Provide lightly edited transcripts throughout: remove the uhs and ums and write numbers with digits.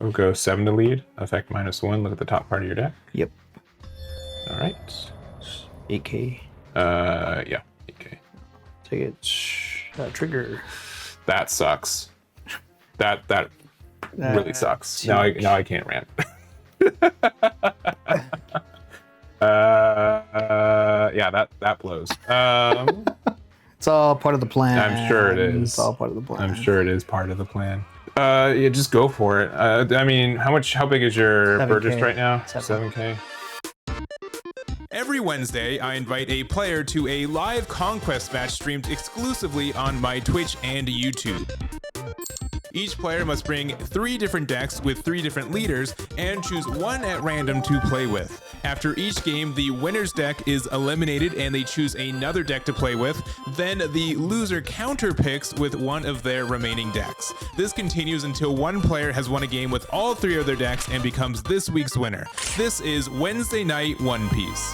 We'll go 7 to lead. Effect -1. Look at the top part of your deck. Yep. All right. 8K. Yeah. 8K. Take it. Trigger. That sucks. That really sucks. Now I can't rant. Yeah, that blows. It's all part of the plan. I'm sure it is. It's all part of the plan. I'm sure it is part of the plan. Yeah, just go for it. I mean, how big is your 7K. Burgess right now? 7K. Every Wednesday, I invite a player to a live Conquest match streamed exclusively on my Twitch and YouTube. Each player must bring 3 different decks with 3 different leaders and choose one at random to play with. After each game, the winner's deck is eliminated and they choose another deck to play with. Then the loser counter picks with one of their remaining decks. This continues until one player has won a game with all 3 of their decks and becomes this week's winner. This is Wednesday Night One Piece.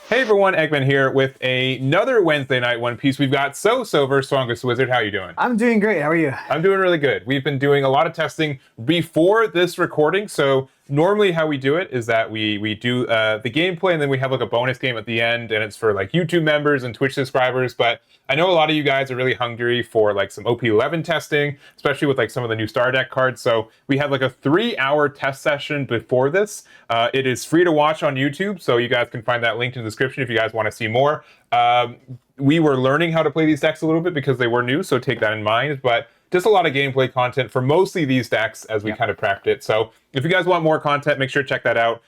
Hey everyone, Eggman here with another Wednesday Night One Piece. We've got Silver, Strongest Wizard. How are you doing? I'm doing great. How are you? I'm doing really good. We've been doing a lot of testing before this recording. So normally how we do it is that we do the gameplay and then we have like a bonus game at the end, and it's for like YouTube members and Twitch subscribers. But I know a lot of you guys are really hungry for like some OP11 testing, especially with like some of the new star deck cards. So we had like a 3-hour test session before this. It is free to watch on YouTube, so you guys can find that linked in the description if you guys want to see more. We were learning how to play these decks a little bit because they were new, so take that in mind. But just a lot of gameplay content for mostly these decks as we kind of prepped it. So if you guys want more content, make sure to check that out.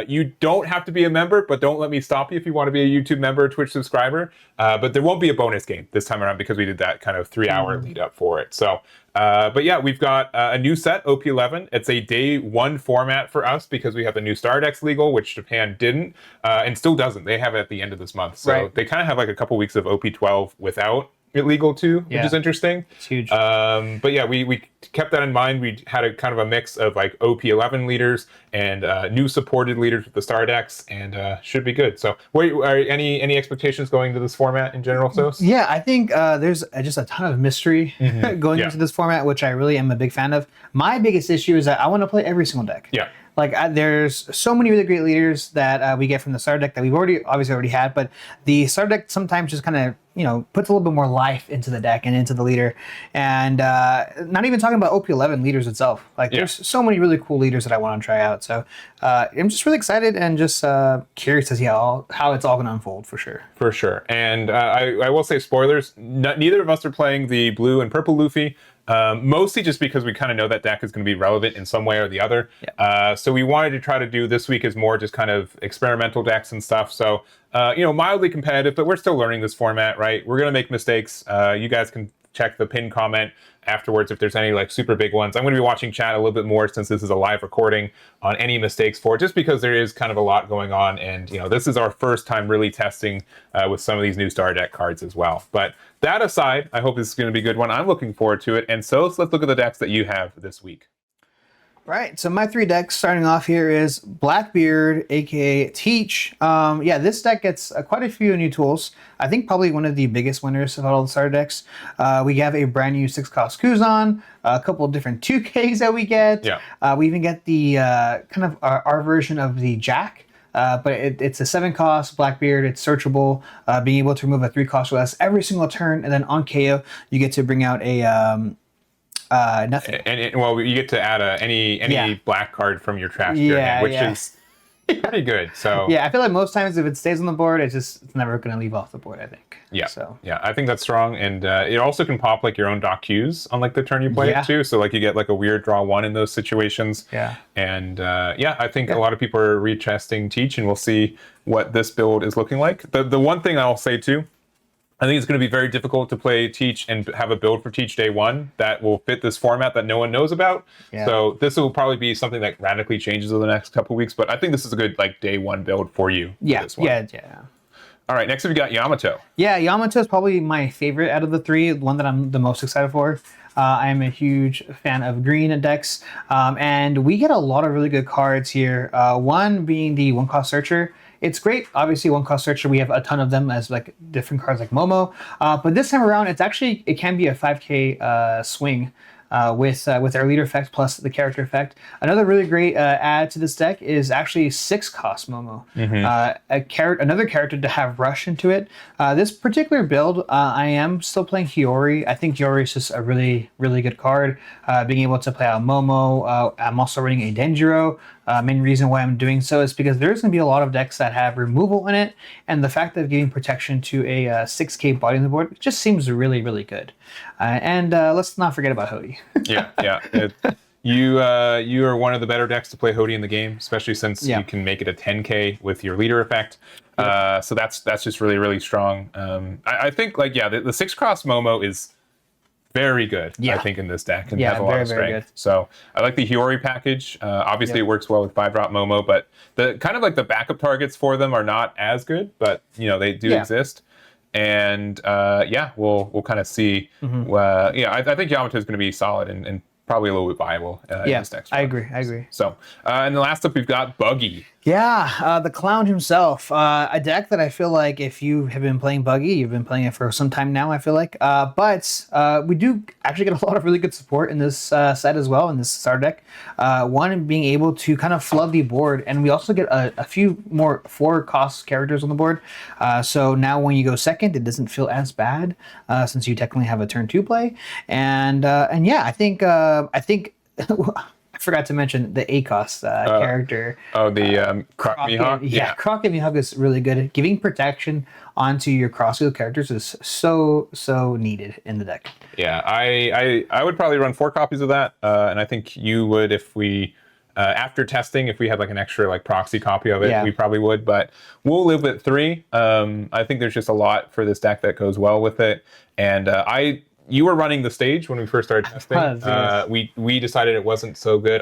You don't have to be a member, but don't let me stop you if you want to be a YouTube member or Twitch subscriber. But there won't be a bonus game this time around because we did that kind of 3-hour lead up for it. So, but yeah, we've got a new set, OP11. It's a day 1 format for us because we have the new Star Decks legal, which Japan didn't and still doesn't. They have it at the end of this month. So they kind of have like a couple weeks of OP12 without illegal too, which is interesting. It's huge. But yeah, we kept that in mind. We had a kind of a mix of like OP11 leaders and new supported leaders with the star decks, and should be good. So, are any expectations going into this format in general, Sos? Yeah, I think there's just a ton of mystery going into this format, which I really am a big fan of. My biggest issue is that I want to play every single deck. Yeah. Like there's so many really great leaders that we get from the star deck that we've obviously already had, but the star deck sometimes just kind of puts a little bit more life into the deck and into the leader, and not even talking about OP11 leaders itself. Like there's so many really cool leaders that I want to try out. So I'm just really excited and just curious to see how it's all going to unfold for sure. For sure. And I will say spoilers. Neither of us are playing the blue and purple Luffy. Mostly just because we kind of know that deck is going to be relevant in some way or the other. So we wanted to try to do this week is more just kind of experimental decks and stuff. So, mildly competitive, but we're still learning this format, right? We're going to make mistakes. You guys can check the pinned comment afterwards if there's any like super big ones. I'm going to be watching chat a little bit more since this is a live recording on any mistakes for it, just because there is kind of a lot going on. And, this is our first time really testing with some of these new star deck cards as well. But that aside, I hope this is going to be a good one. I'm looking forward to it. And so let's look at the decks that you have this week. Right, so my 3 decks starting off here is Blackbeard, aka Teach. Yeah, this deck gets quite a few new tools. I think probably one of the biggest winners of all the starter decks. We have a brand new 6-cost Kuzan, a couple of different 2Ks that we get. We even get the kind of our version of the Jack. But it's a 7-cost Blackbeard. It's searchable, being able to remove a 3-cost less every single turn, and then on KO you get to bring out a nothing. And you get to add any black card from your trash to your hand, which is pretty good. So yeah, I feel like most times if it stays on the board, it's never going to leave off the board, I think. Yeah. So yeah, I think that's strong, and it also can pop like your own dock Qs on like the turn you play it too. So like you get like a weird draw 1 in those situations. Yeah. And I think a lot of people are retesting Teach, and we'll see what this build is looking like. The one thing I'll say too, I think it's going to be very difficult to play Teach and have a build for Teach day 1 that will fit this format that no one knows about. So this will probably be something that radically changes over the next couple of weeks, but I think this is a good like day 1 build for you. Yeah, this one. Yeah. All right, next we got Yamato. Yeah, Yamato is probably my favorite out of the 3, the one that I'm the most excited for. I am a huge fan of green decks, and we get a lot of really good cards here. One being the 1-cost Searcher. It's great. Obviously, 1-cost Searcher, we have a ton of them as like different cards like Momo. But this time around, it can be a 5K swing. with our leader effect plus the character effect. Another really great add to this deck is actually 6-cost Momo. Another character to have rush into it. This particular build, I am still playing Hiyori. I think Hiyori is just a really, really good card. Being able to play out Momo. I'm also running a Denjiro. Main reason why I'm doing so is because there's going to be a lot of decks that have removal in it, and the fact of giving protection to a 6k body on the board just seems really, really good. And let's not forget about Hody. You are one of the better decks to play Hody in the game, especially since you can make it a 10k with your leader effect. So that's just really, really strong. I think the 6-cross Momo is very good, I think, in this deck, and has a lot of strength. So I like the Hiyori package. Obviously, it works well with 5-drop Momo, but the kind of like the backup targets for them are not as good, but they do exist. And we'll kind of see. I think Yamato is going to be solid and probably a little bit viable in this next one. I agree. So, and the last up, we've got Buggy. The clown himself. A deck that I feel like if you have been playing Buggy, you've been playing it for some time now, I feel like. But we do actually get a lot of really good support in this set as well, in this starter deck. One, being able to kind of flood the board, and we also get a few more 4-cost characters on the board. So now when you go second, it doesn't feel as bad since you technically have a turn 2 play. And I think I forgot to mention the ACOS character. Croc Mihawk? Croc Mihawk is really good at giving protection onto your crossfield characters is so needed in the deck. Yeah, I would probably run 4 copies of that, and I think you would if we... after testing, if we had like an extra like proxy copy of it, we probably would, but we'll live with 3. I think there's just a lot for this deck that goes well with it. And you were running the stage when we first started testing. We decided it wasn't so good.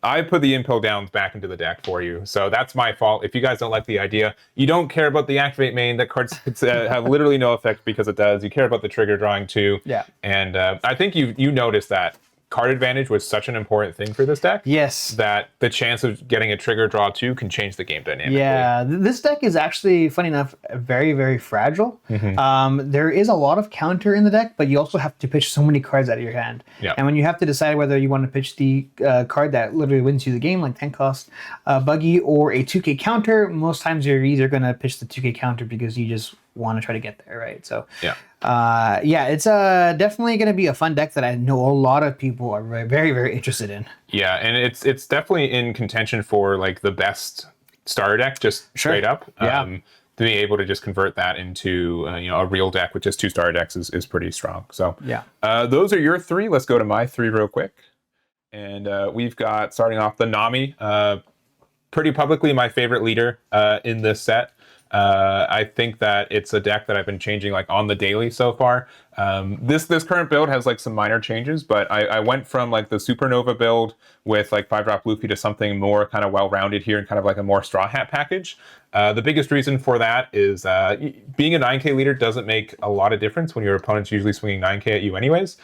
I put the impel downs back into the deck for you, so that's my fault. If you guys don't like the idea, you don't care about the activate main, that cards have literally no effect because it does. You care about the trigger drawing too. And I think you noticed that card advantage was such an important thing for this deck. Yes. That the chance of getting a trigger draw 2 can change the game dynamic. Yeah, this deck is actually, funny enough, very, very fragile. There is a lot of counter in the deck, but you also have to pitch so many cards out of your hand. And when you have to decide whether you want to pitch the card that literally wins you the game, like 10-cost Buggy, or a 2k counter, most times you're either going to pitch the 2k counter because you just want to try to get there, right? So it's definitely going to be a fun deck that I know a lot of people are very, very interested in. Yeah, and it's definitely in contention for like the best starter deck, just straight up. To be able to just convert that into a real deck with just 2 starter decks is pretty strong. So those are your 3. Let's go to my 3 real quick. And we've got, starting off, the Nami. Pretty publicly my favorite leader in this set. I think that it's a deck that I've been changing like on the daily so far. This current build has like some minor changes, but I went from like the Supernova build with like 5-drop Luffy to something more kind of well-rounded here and kind of like a more Straw Hat package. The biggest reason for that is being a 9k leader doesn't make a lot of difference when your opponent's usually swinging 9k at you anyways.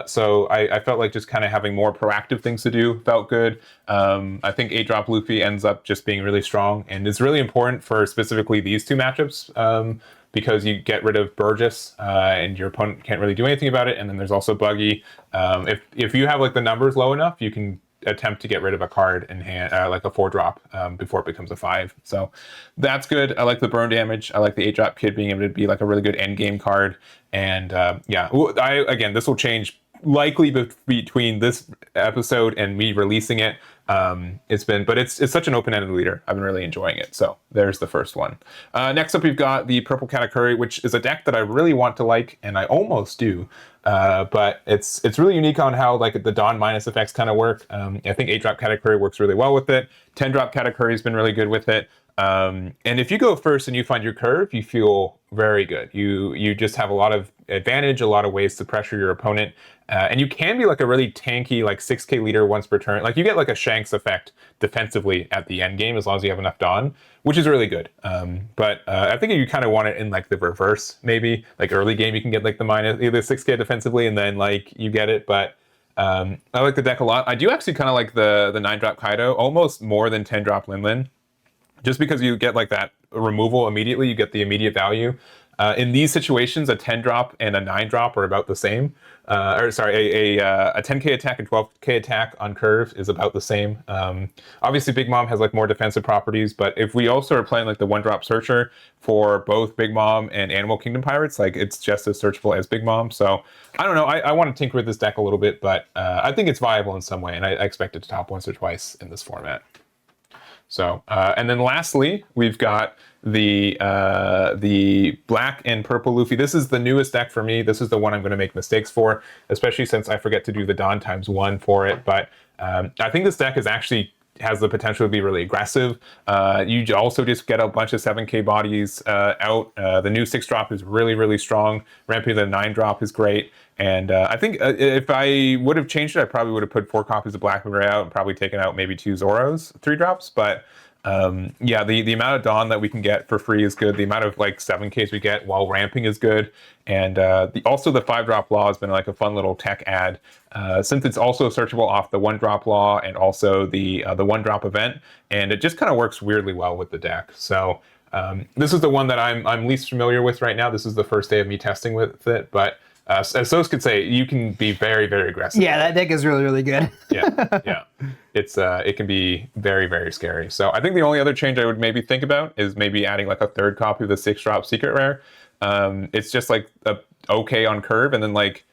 So I felt like just kind of having more proactive things to do felt good. I think 8-drop Luffy ends up just being really strong, and it's really important for specifically these 2 matchups because you get rid of Burgess and your opponent can't really do anything about it. And then there's also Buggy. If you have like the numbers low enough, you can attempt to get rid of a card in hand, like a 4-drop before it becomes a 5. So that's good. I like the burn damage. I like the 8-drop Kid being able to be like a really good end game card. And again, this will change likely between this episode and me releasing it. It's such an open-ended leader. I've been really enjoying it. So there's the first one. Next up, we've got the Purple Katakuri, which is a deck that I really want to like, and I almost do. But it's really unique on how like the Dawn minus effects kind of work. I think 8-drop Katakuri works really well with it. 10-drop Katakuri has been really good with it. And if you go first and you find your curve, you feel very good. You just have a lot of advantage, a lot of ways to pressure your opponent. And you can be like a really tanky, like 6k leader once per turn. Like you get like a Shanks effect defensively at the end game as long as you have enough Dawn, which is really good. But I think you kind of want it in like the reverse, maybe. Like early game, you can get like the minus, either 6k defensively and then like you get it. But I like the deck a lot. I do actually kind of like the 9-drop Kaido, almost more than 10-drop Lin Lin. Just because you get like that removal immediately, you get the immediate value. In these situations, a 10 drop and a 9 drop are about the same. Or sorry, a 10k attack and 12k attack on curve is about the same. Obviously, Big Mom has like more defensive properties, but if we also are playing like the 1-drop searcher for both Big Mom and Animal Kingdom Pirates, like it's just as searchable as Big Mom. So I don't know. I want to tinker with this deck a little bit, but I think it's viable in some way, and I expect it to top once or twice in this format. So, and then lastly, we've got the black and purple Luffy. This is the newest deck for me. This is the one I'm going to make mistakes for, especially since I forget to do the Dawn ×1 for it. But I think this deck is actually has the potential to be really aggressive. You also just get a bunch of 7k bodies out. The new 6-drop is really, really strong. Ramping the 9-drop is great. And I think if I would have changed it, I probably would have put 4 copies of Black Moon Ray out and probably taken out maybe 2 Zoros 3-drops. But yeah, the amount of Dawn that we can get for free is good. The amount of like 7Ks we get while ramping is good. And also the 5-drop law has been like a fun little tech add. Since it's also searchable off the 1-drop law and also the 1-drop event. And it just kind of works weirdly well with the deck. So this is the one that I'm least familiar with right now. This is the first day of me testing with it. But as Sos could say, you can be very, very aggressive. Yeah, that deck is really, really good. Yeah. It can be very, very scary. So I think the only other change I would maybe think about is maybe adding like a 3rd copy of the 6-drop secret rare. It's just like okay on curve, and then like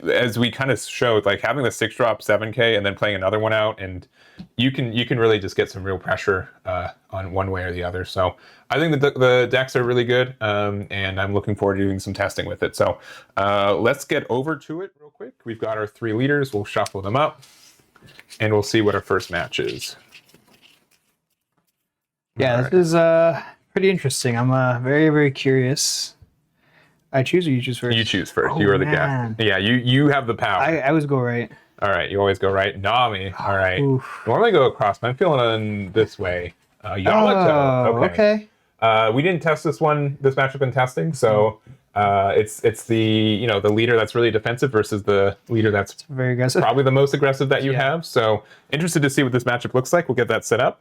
as we kind of showed, like having the 6-drop 7k and then playing another one out, and you can really just get some real pressure on one way or the other. So I think the decks are really good, and I'm looking forward to doing some testing with it. So let's get over to it real quick. We've got our 3 leaders. We'll shuffle them up, and we'll see what our first match is. Yeah, All this is pretty interesting. I'm very, very curious. I choose or you choose first? You choose first. Oh, You are the man. guy. Yeah, you have the power. I always go right. All right, you always go right. Nami. All right. Oof. Normally go across, but I'm feeling this way. Yamato. Oh, okay. We didn't test this matchup in testing, so it's the the leader that's really defensive versus the leader that's Very aggressive. probably the most aggressive that you have. So interested to see what this matchup looks like. We'll get that set up,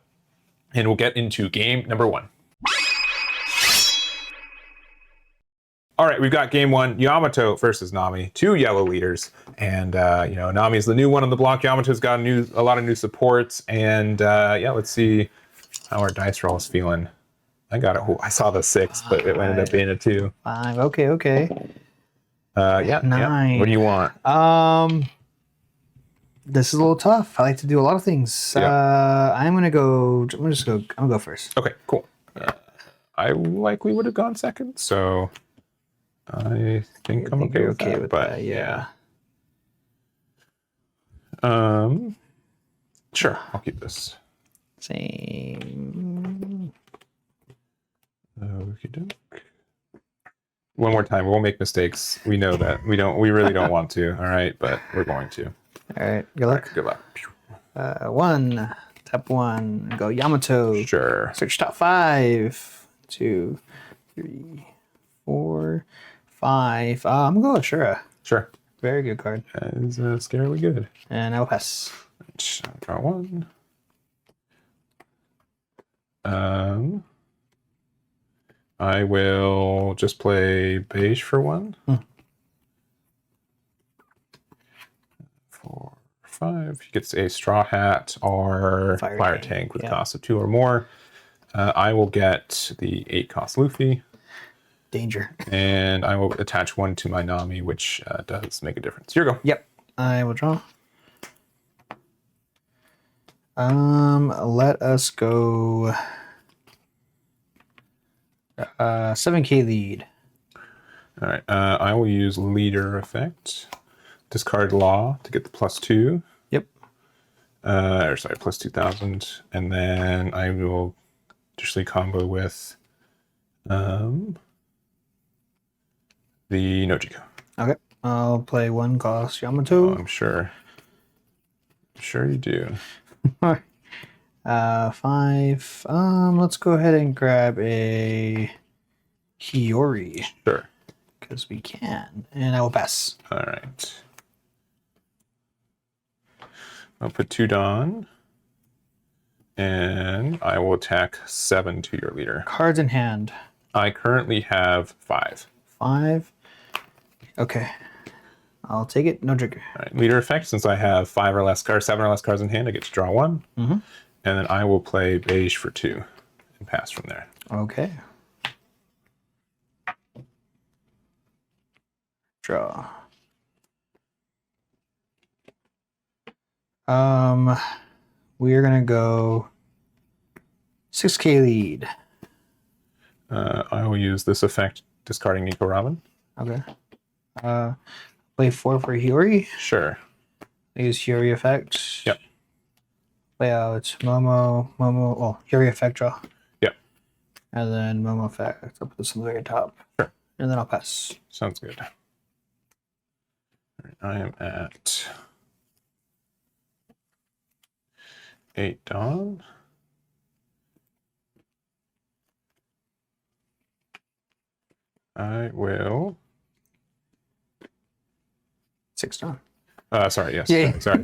and we'll get into game number 1. All right, we've got game 1, Yamato versus Nami, 2 yellow leaders, and Nami's the new one on the block. Yamato's got a lot of new supports, and yeah, let's see how our dice roll is feeling. I got it. I saw the 6, but it ended up being a 2. 5. Okay. Yeah. 9. Yeah. What do you want? This is a little tough. I like to do a lot of things. Yeah. I'm gonna go first. Okay, cool. I likely would have gone second, so I think I'm okay with that. But yeah. Sure, I'll keep this. Same. One more time, we'll make mistakes. We know that. We really don't want to, all right, but we're going to. All right, good luck. Good luck. 1, tap 1, go Yamato. Sure. Search top 5, 2, 3, 4, 5. I'm gonna go Espira. Sure. Very good card. That is scarily good. And I'll pass. Draw 1. I will just play beige for 1. 4, 5. He gets a straw hat or fire tank with cost of 2 or more. I will get the 8 cost Luffy. Danger. And I will attach 1 to my Nami, which does make a difference. Here you go. Yep. I will draw. Let us go 7k lead. All right. I will use leader effect. Discard law to get the +2. Yep. Or sorry, plus 2,000. And then I will additionally combo with the Nojiko. Okay. I'll play 1 cost Yamato. Oh, I'm sure. I'm sure you do. 5. Let's go ahead and grab a Hiyori. Sure. Because we can. And I will pass. All right. I'll put 2 Dawn. And I will attack 7 to your leader. Cards in hand. I currently have 5. 5. Okay. I'll take it. No trigger. All right, leader effect. Since I have 5 or less cards, 7 or less cards in hand, I get to draw 1. And then I will play beige for 2 and pass from there. Okay. Draw. We are gonna go 6K lead. I will use this effect, discarding Nico Robin. Okay. Play 4 for Hiyori. Sure. Use Hiyori effect. Yep. Play out Momo. Well, Hiyori effect draw. Yep. And then Momo effect. I'll put this on the very top. Sure. And then I'll pass. Sounds good. All right, I am at 8 Dawn. I will. 6 Dawn. Sorry, yes. Yeah. Sorry.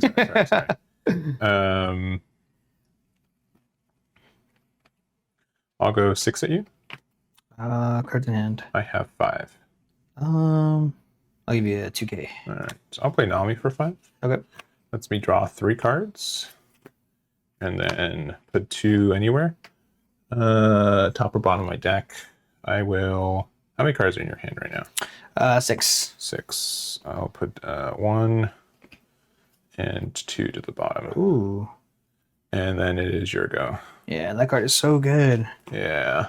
I'll go 6 at you. Cards in hand. I have 5. I'll give you a 2K. All right. So I'll play Nami for 5. Okay. Lets me draw 3 cards. And then put 2 anywhere. Top or bottom of my deck. I will. How many cards are in your hand right now? 6. 6. I'll put 1 and 2 to the bottom. Ooh. And then it is your go. Yeah, that card is so good. Yeah.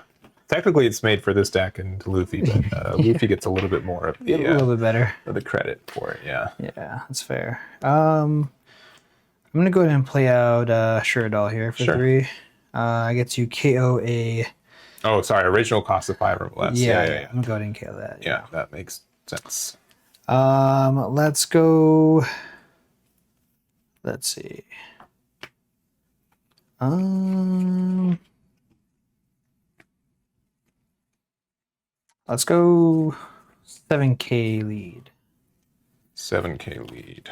Technically, it's made for this deck and Luffy, but Luffy gets a little bit more of A little bit better. the credit for it. Yeah. Yeah, that's fair. I'm gonna go ahead and play out Shiradal here for Sure. 3. I get to KO a. Oh, sorry. Original cost of 5 or less. Yeah. I'm gonna go ahead and KO that. Yeah, that makes sense. Let's go. Let's see. Let's go 7K lead. 7K lead.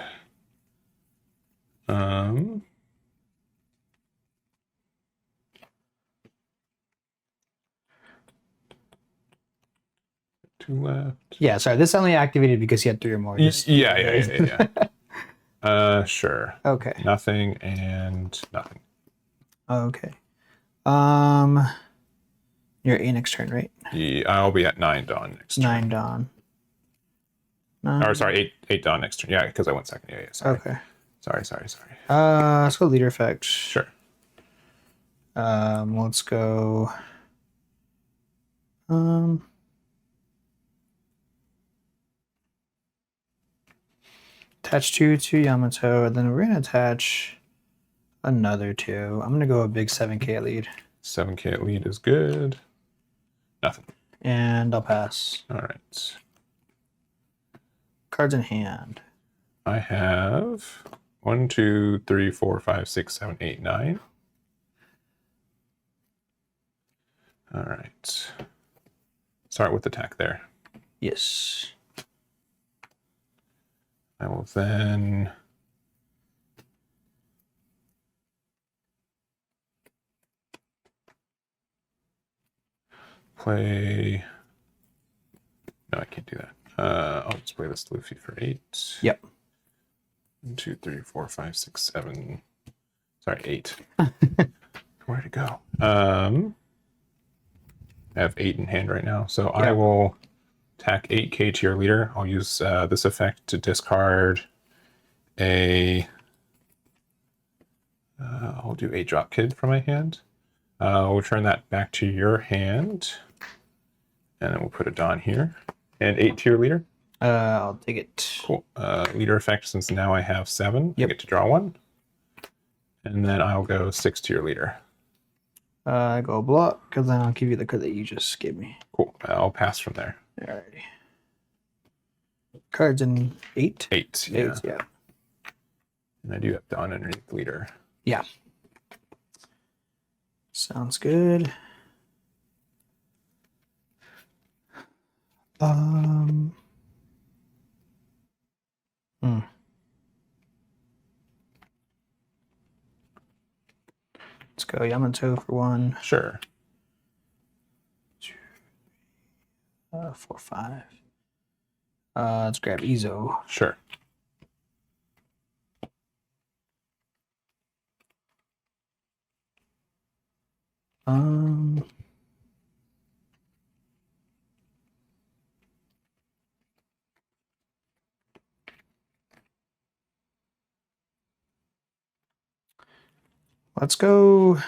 Two left. Yeah, sorry. This only activated because you had 3 or more. Yeah. Sure. Okay. Nothing and nothing. Okay. You're 8 next turn, right? Yeah, I'll be at 9 Dawn next turn. 9 Dawn. 9. Or sorry, 8 Dawn next turn. Yeah, because I went second. Yeah, sorry. Okay. Sorry. Let's go leader effect. Sure. Let's go. Attach 2 to Yamato, and then we're gonna attach another 2. I'm gonna go a big 7K lead. 7K at lead is good. Nothing. And I'll pass. All right. Cards in hand. I have 1, 2, 3, 4, 5, 6, 7, 8, 9. All right. Start with attack there. Yes. I will then play. No, I can't do that. I'll just play this Luffy for 8. Yep. 1, 2, 3, 4, 5, 6, 7. Sorry, 8. Where'd it go? I have 8 in hand right now, so I will attack 8K to your leader. I'll use this effect to discard a. I'll do a drop kid from my hand. We'll return that back to your hand, and then we'll put a Dawn here. And 8 to your leader. I'll take it. Cool. Leader effect, since now I have 7, Yep. I get to draw 1. And then I'll go 6 to your leader. I go block, because then I'll give you the card that you just gave me. Cool. I'll pass from there. Alrighty. Cards in 8? 8. Yeah. 8, yeah. And I do have Dawn underneath leader. Yeah. Sounds good. Let's go Yamato for 1. Sure. 4, 5. Let's grab Ezo. Sure. Let's go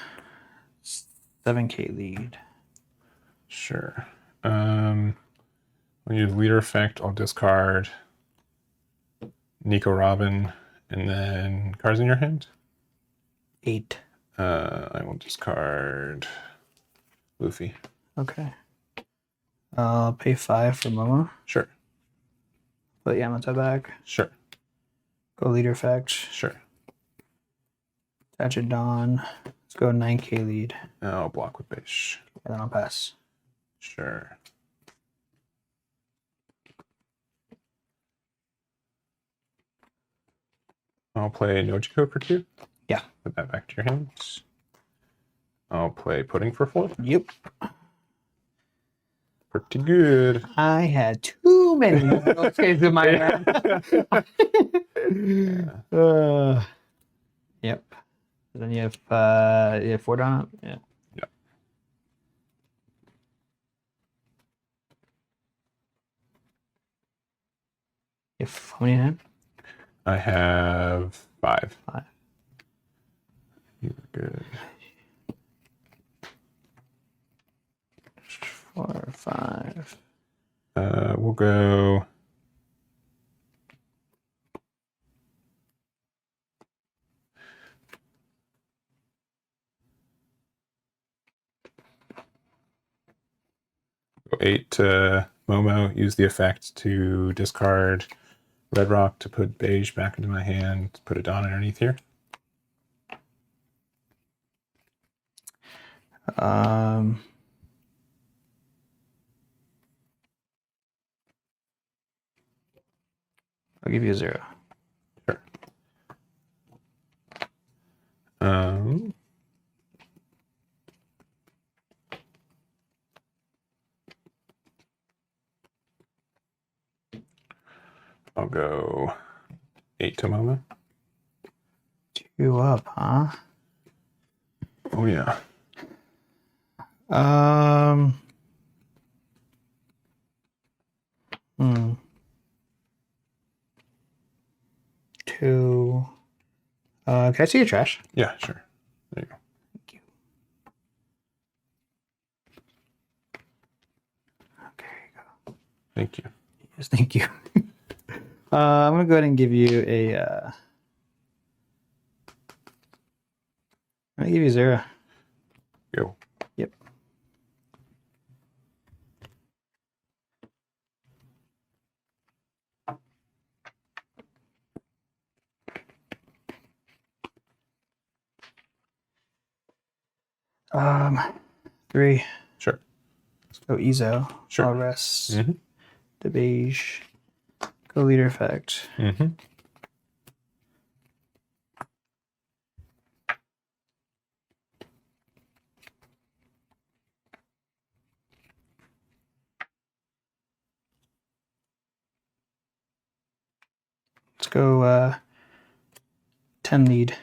7K lead. Sure. I'll use leader effect. I'll discard Nico Robin, and then cards in your hand. 8. I will discard Luffy. Okay. I'll pay 5 for Momo. Sure. Put Yamato back. Sure. Go leader effect. Sure. Attach it Dawn. Let's go 9K lead. I'll block with base. And then I'll pass. Sure. I'll play Nojiko for 2. Yeah. Put that back to your hands. I'll play Pudding for 4. Yep. Pretty good. I had too many notifications in my hand. Yep. Then you have 4 down. Yeah. Yeah. You have how many in hand? I have 5. 5. You're good. 4, 5. We'll go. Go 8 to Momo. Use the effect to discard Red Rock to put beige back into my hand. Put a Dawn underneath here. I'll give you a 0. Sure. I'll go 8 to Momo. 2 up, huh? Oh yeah. Hmm. 2. Can I see your trash? Yeah, sure. There you go. Thank you. Okay, here you go. Thank you. Yes, thank you. I'm gonna go ahead and give you a. I'm gonna give you 0. Go. Yep. Um, 3. Sure. Let's go Ezo. Sure. I'll rest. Mm-hmm. The beige. Go leader effect. Mm-hmm. Let's go 10 lead.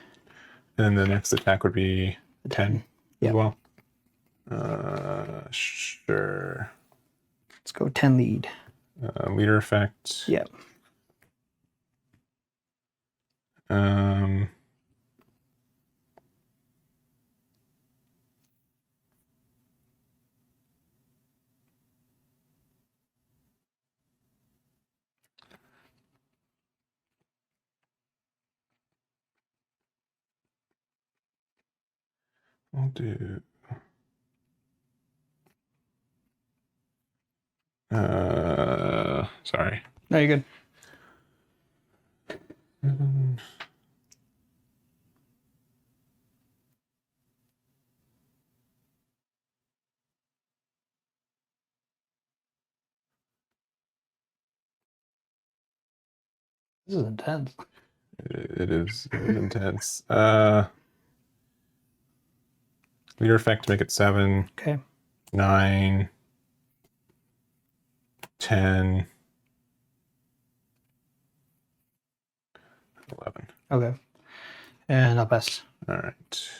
And the next attack would be 10 Yeah. as well. Sure. Let's go 10 lead. Leader effect. Yep. I'll do. Sorry. No, you're good. This is intense. It is intense. Leader effect to make it 7, Okay. 9, 10, 11. Okay. And I'll pass. All right.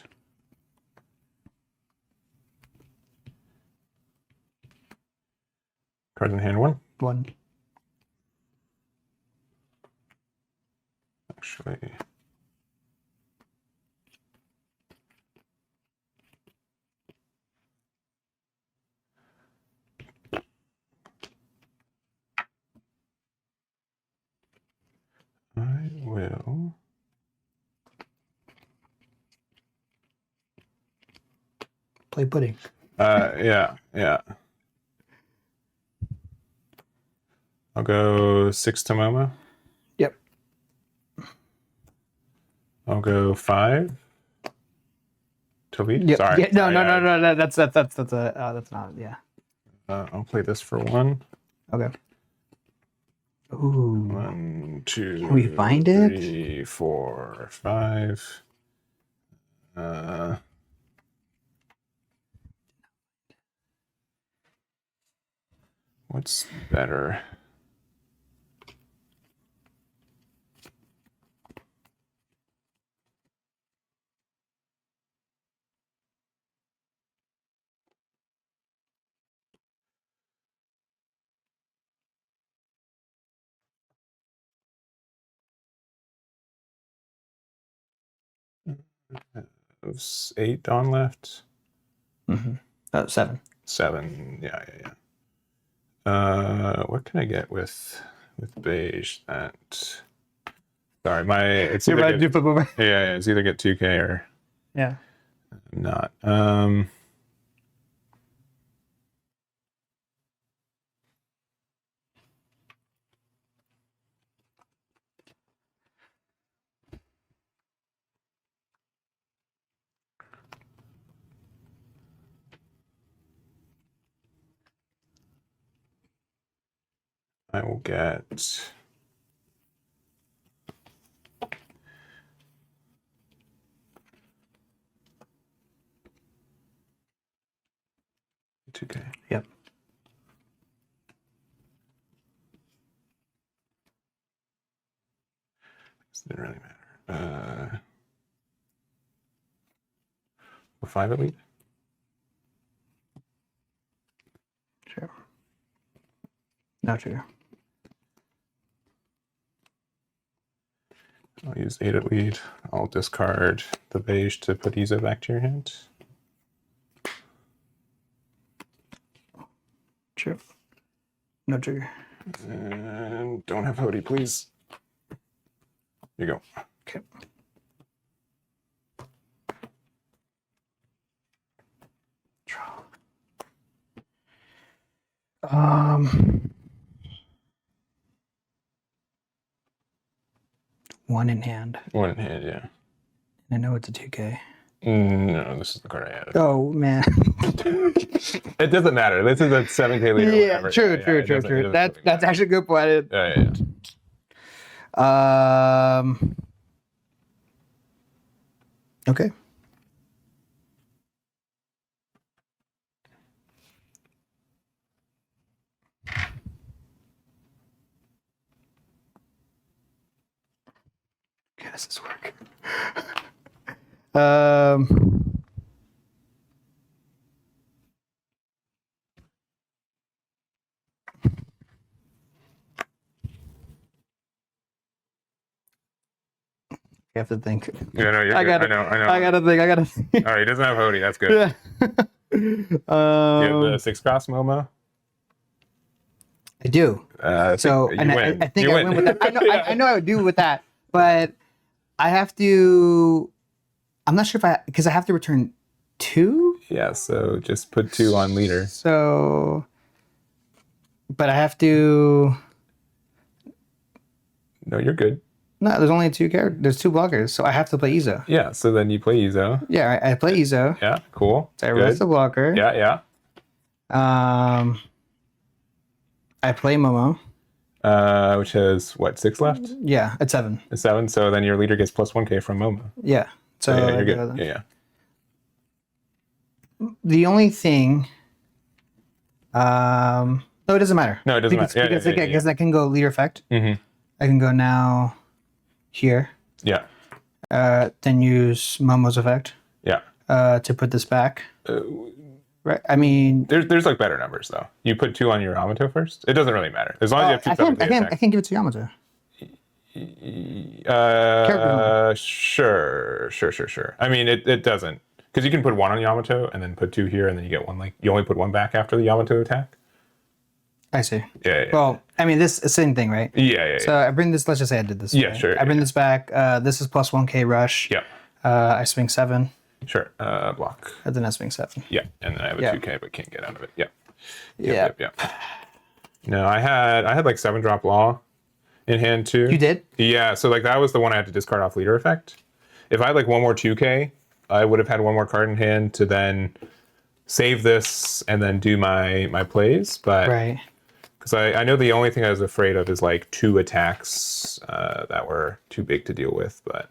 Cards in hand 1. 1. Actually, I will. Play pudding. Yeah. I'll go 6 to Momo. Yep. I'll go 5 to lead. Yep. Sorry. Yeah, no. That's not. Yeah. I'll play this for 1. Okay. Ooh. 1, 2. Can we find it? 3, 4, 5. What's better? There's 8 on left. 7. 7. Yeah. What can I get with beige? That. Sorry, it's You're either right. get, yeah, it's either get 2K or Yeah. not. I will get 2K. Yep. This didn't really matter. 5 at least. Sure. No trigger. I'll use 8 at lead. I'll discard the beige to put Izo back to your hand. Sure. No trigger. And don't have Hody, please. Here you go. Okay. Draw. 1 in hand. 1 in hand, yeah. I know it's a 2K. No, this is the card I added. Oh man. It doesn't matter. This is a 7K leader. Yeah, whatever. true. It doesn't really That's matter. actually a good point. Yeah. Okay. How does this work? You have to think. Yeah, no, you're I good. gotta, I know. I gotta think. All right, he doesn't have Hody. That's good. Yeah. You have the 6 cross Momo. I do. So, you and win. I think You I win. win with that. I know, Yeah. I know I would do with that, but I have to. I'm not sure if because I have to return 2. Yeah, so just put 2 on leader. So, but I have to. No, you're good. No, there's only 2 characters. There's 2 blockers, so I have to play Izo. Yeah, so then you play Izo. Yeah, I play Izo. Yeah, cool. So I rest the blocker. Yeah. I play Momo. Which has what, 6 left? Yeah, at 7. 7. So then your leader gets plus 1K from Momo. Yeah. So Yeah, you're good. Yeah. The only thing, I No, it doesn't matter. No, it doesn't matter. Because I can go leader effect. Mm-hmm. I can go now here. Yeah. Then use Momo's effect. Yeah. To put this back. Right. I mean, there's like better numbers though. You put 2 on your Yamato first. It doesn't really matter as long as you have 2. I can't give it to Yamato. Sure. I mean, it doesn't, because you can put 1 on Yamato and then put 2 here, and then you get 1. Like, you only put 1 back after the Yamato attack. I see. Yeah. Well, I mean, this is the same thing, right? Yeah. So I bring this. Let's just say I did this. Yeah, right? sure. I bring this back. This is plus 1k rush. Yeah. I swing 7. Sure. Block. And then I swing 7. Yeah, and then I have a 2k, but can't get out of it. Yeah. Yeah. No, I had like 7 drop law in hand too. You did? Yeah. So like that was the one I had to discard off leader effect. If I had like 1 more 2k, I would have had 1 more card in hand to then save this and then do my plays. But right. Because I know the only thing I was afraid of is like 2 attacks that were too big to deal with. But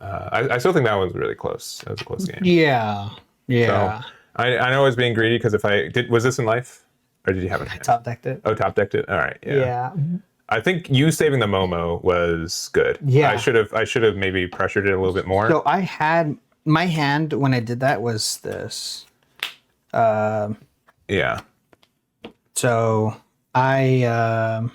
I still think that was really close. That was a close game. Yeah. So I know I was being greedy because if I did, was this in life or did you have it in hand? Top decked it. Oh, top decked it. All right. Yeah. I think you saving the Momo was good. Yeah. I should have maybe pressured it a little bit more. So I had my hand when I did that was this. Yeah. So I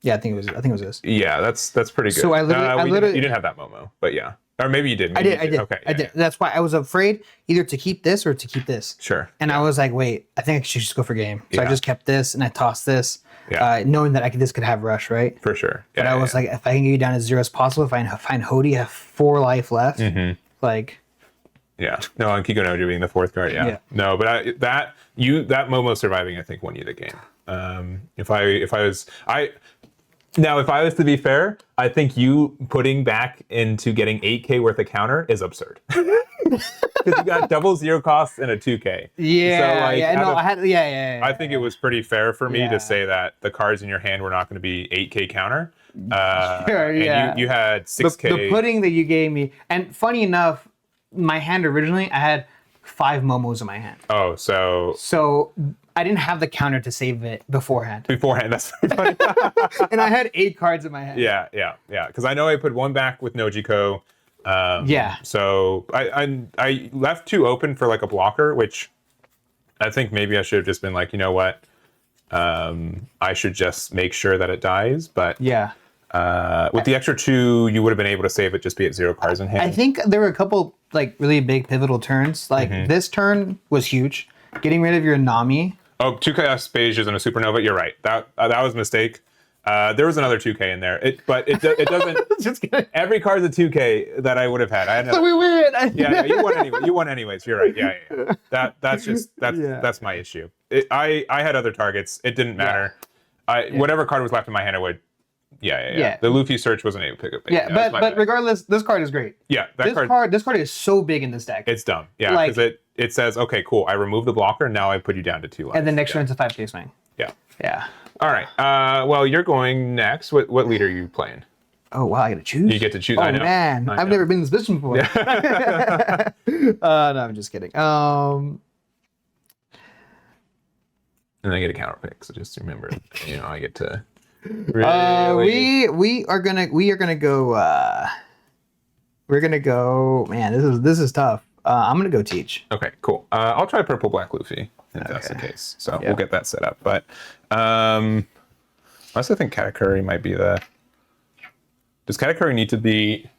think it was this. Yeah, that's pretty good. So I literally you didn't have that Momo, but yeah. Or maybe you did. I did. Okay. I did. That's why I was afraid either to keep this or to keep this. Sure. And I was like, wait, I think I should just go for game. So I just kept this and I tossed this, knowing that this could have rush, right? For sure. But I was like, if I can get you down as 0 as possible, if I find Hody, have 4 life left, like. Yeah. No, and Kiko Nojo being the 4th card. Yeah. No, but that Momo surviving, I think, won you the game. If I was to be fair, I think you putting back into getting 8k worth of counter is absurd. Because you got double 0 costs and a 2k. I think it was pretty fair for me to say that the cards in your hand were not going to be 8k counter. And you had 6k. The pudding that you gave me, and funny enough, my hand originally, I had 5 Momos in my hand. Oh, so I didn't have the counter to save it beforehand. That's funny. And I had 8 cards in my hand. Yeah. Because I know I put 1 back with Nojiko. So I left 2 open for like a blocker, which I think maybe I should have just been like, you know what, I should just make sure that it dies. But with the extra 2, you would have been able to save it, just be at 0 cards in hand. I think there were a couple like really big pivotal turns. Like this turn was huge. Getting rid of your Nami. Oh, 2 Chaos Spages and a Supernova. You're right. That was a mistake. There was another 2k in there. But it doesn't. Just kidding. Every card's a 2k that I would have had. So we win. Yeah, you won anyway. You won anyways. You're right. Yeah. That's my issue. I had other targets. It didn't matter. Whatever card was left in my hand, I would. Yeah. The Luffy search wasn't able to pick up. But regardless, this card is great. Yeah, this card is so big in this deck. It's dumb. Yeah, because it says, okay, cool, I removed the blocker, now I put you down to 2 life. And then next turn's a 5k swing. Yeah. All right. Well, you're going next. What leader are you playing? Oh wow, I gotta choose. You get to choose. Oh I know. Man, I've never been in this position before. No, I'm just kidding. And I get a counter pick, so just remember, I get to. Really? We are gonna go. We're gonna go. Man, this is tough. I'm gonna go teach. Okay, cool. I'll try purple black Luffy if that's the case. So we'll get that set up. But I also think Katakuri might be the. Does Katakuri need to be?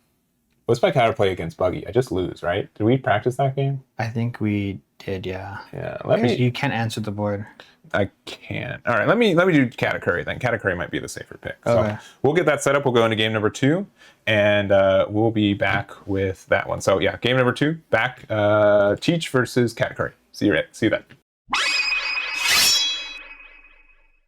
What's my counterplay against Buggy? I just lose, right? Did we practice that game? I think we did. Yeah. Yeah. You can't answer the board. I can't. All right, let me do Katakuri then. Katakuri might be the safer pick. Okay. So we'll get that set up. We'll go into game number 2, and we'll be back with that one. So yeah, game number 2, back. Teach versus Katakuri. See you then.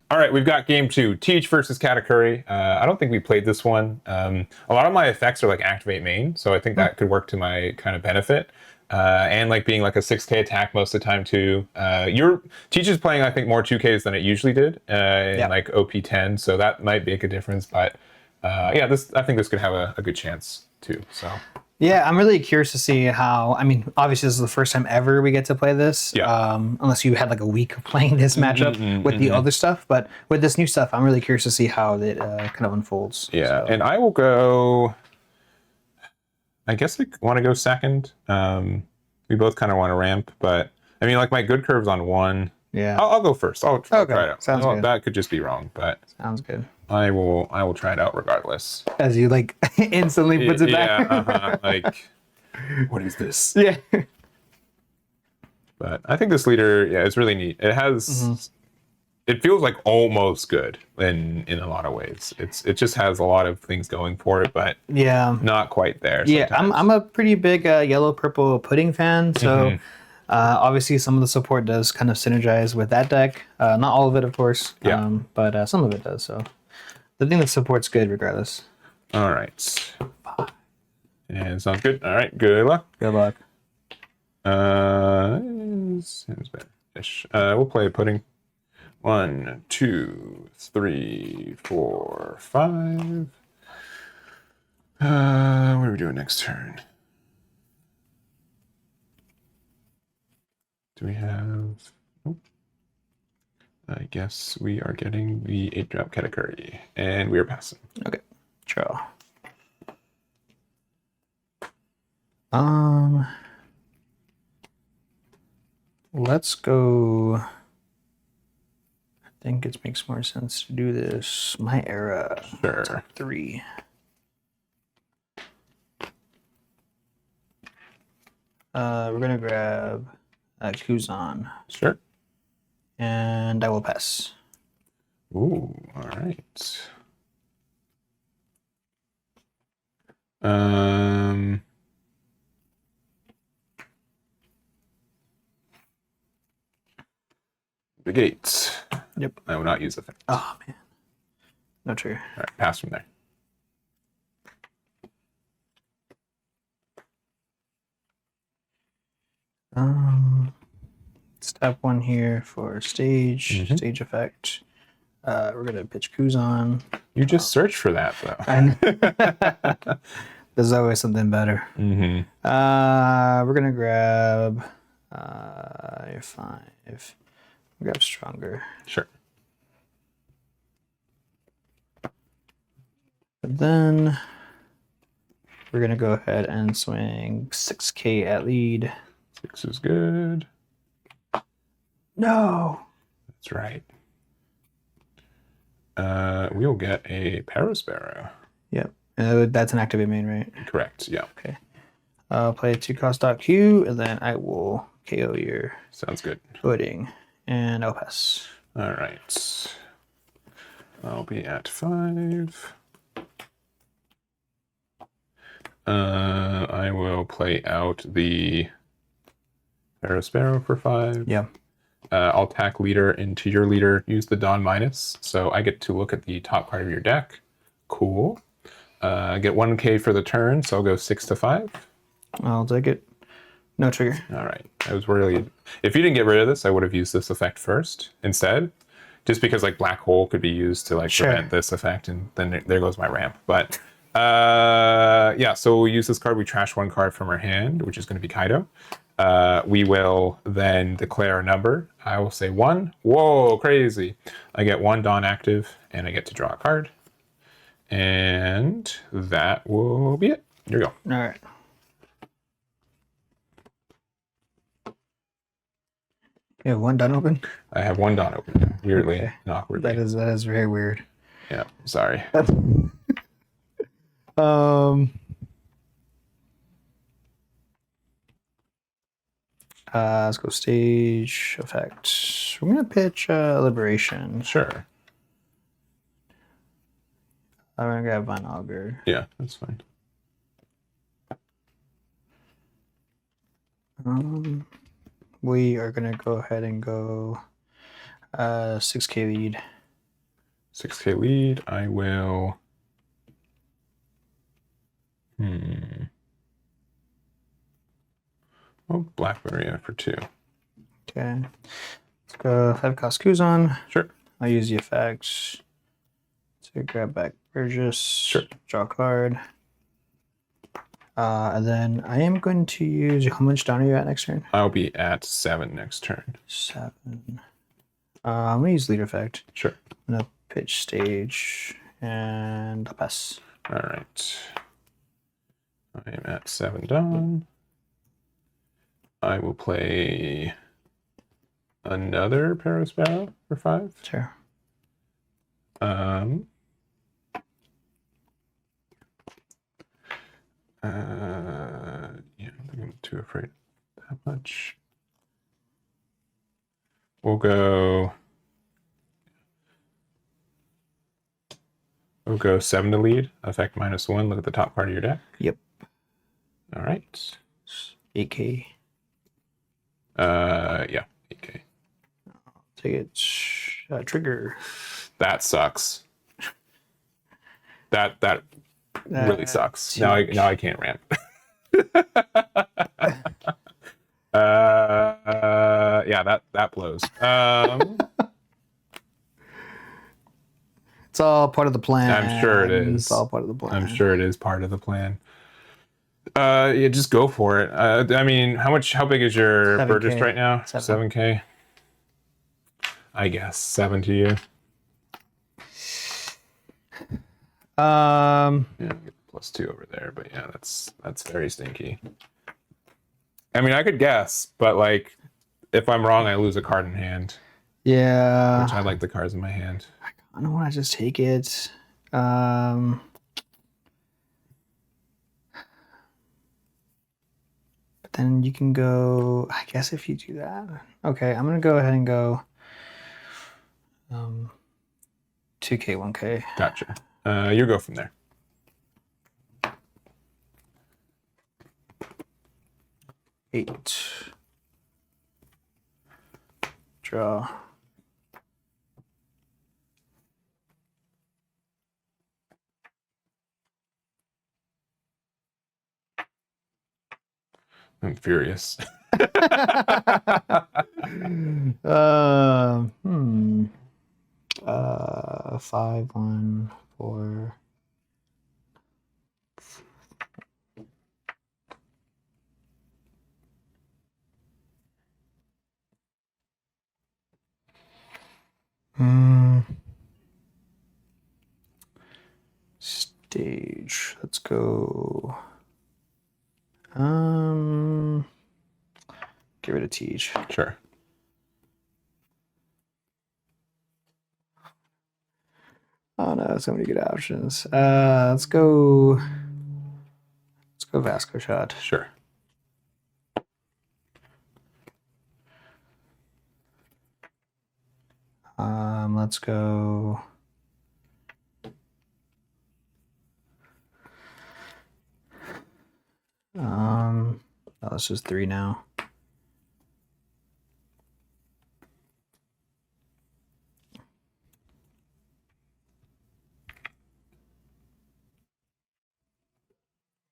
All right, we've got game 2, Teach versus Katakuri. I don't think we played this one. A lot of my effects are like activate main, so I think that could work to my kind of benefit. And like being like a 6k attack most of the time too. Your Teach is playing, I think, more 2ks than it usually did in like OP10, so that might make a difference. But I think this could have a good chance too. So Yeah, I'm really curious to see how. I mean, obviously, this is the first time ever we get to play this. Yeah. Unless you had like a week of playing this matchup with the other stuff, but with this new stuff, I'm really curious to see how it kind of unfolds. Yeah, So. and I will go. I guess I want to go second. We both kind of want to ramp, but I mean, like my good curve's on 1. Yeah. I'll go first. I'll try it out. Sounds good. That could just be wrong, but Sounds good. I will try it out regardless. As you like instantly puts it back. Yeah, like what is this? Yeah. But I think this leader, is really neat. It has, it feels like almost good in a lot of ways. It just has a lot of things going for it, but Yeah. not quite there. Yeah, sometimes. I'm a pretty big yellow purple pudding fan, so obviously some of the support does kind of synergize with that deck. Not all of it, of course. Yeah. But some of it does. So the thing that support's good regardless. All right. And sounds good. All right. Good luck. Good luck. Seems bad-ish. We'll play pudding. 1, 2, 3, 4, 5. What are we doing next turn? Do we have? Nope. I guess we are getting the 8-drop Katakuri, and we are passing. Okay. Draw. Let's go. I think it makes more sense to do this. My era. Sure. 3. We're gonna grab Kuzan, Sure. and I will pass. Ooh. All right. The gates. Yep. I will not use effect. Oh man, no trigger. All right, pass from there. Step 1 here for stage effect. We're gonna pitch Kuzan. You just search for that though. And there's always something better. We're gonna grab your 5. Grab stronger. Sure. But then we're gonna go ahead and swing 6K at lead. 6 is good. No. That's right. We'll get a Parasparrow. Yep. That's an activate main, right? Correct. Yeah. Okay. I'll play 2-cost Q, and then I will KO your Sounds good. pudding, and I'll pass. All right. I'll be at 5. I will play out the Parasparrow for 5. Yeah. I'll tack leader into your leader. Use the Dawn minus, so I get to look at the top part of your deck. Cool. Get 1K for the turn, so I'll go 6 to 5. I'll take it. No trigger. All right. I was worried. If you didn't get rid of this, I would have used this effect first instead, just because like Black Hole could be used to like prevent this effect, and then there goes my ramp. But yeah, so we'll use this card. We trash 1 card from our hand, which is going to be Kaido. We will then declare a number. I will say 1. Whoa, crazy. I get 1 Dawn active, and I get to draw a card. And that will be it. Here you go. All right. You have 1 done open? I have 1 Dawn open, weirdly and awkwardly. That is very weird. Yeah, sorry. Let's go stage effect. We're gonna pitch Liberation. Sure. I'm gonna grab Vine Augur. Yeah, that's fine. We are gonna go ahead and go 6K lead. 6K lead. I will. Oh, Blackberry for 2. Okay. Let's go 5-cost Kuzan. Sure. I'll use the effects to grab back Burgess. Sure. Draw a card. And then I am going to use, how much down are you at next turn? I'll be at 7 next turn. 7. I'm gonna use lead effect. Sure. I'm gonna pitch stage and I'll pass. All right. I am at 7 down. I will play another Parasparrow for 5. Sure. Yeah, I don't think I'm too afraid that much. We'll go 7 to lead, effect -1. Look at the top part of your deck. Yep. All right. 8K. Yeah, 8K. Take it. Trigger. That sucks. That really sucks. Now I can't ramp. Yeah, that blows. It's all part of the plan. I'm sure it is. It's all part of the plan. I'm sure it is part of the plan. Yeah, just go for it. I mean, how big is your 7K. Burgess right now? 7. 7K. I guess 7 to you. Yeah, get +2 over there, but yeah, that's very stinky. I mean, I could guess, but like, if I'm wrong, I lose a card in hand. Yeah. Which I like the cards in my hand. I don't want to just take it. But then you can go, I guess if you do that. Okay, I'm going to go ahead and go 2K, 1K. Gotcha. You go from there. Eight. Draw. I'm furious. 5, 1, 4. Stage. Let's go. Get rid of Teach. Sure. Oh no, so many good options. Let's go Vasco Shot. Sure. Let's go. Oh, this is 3 now.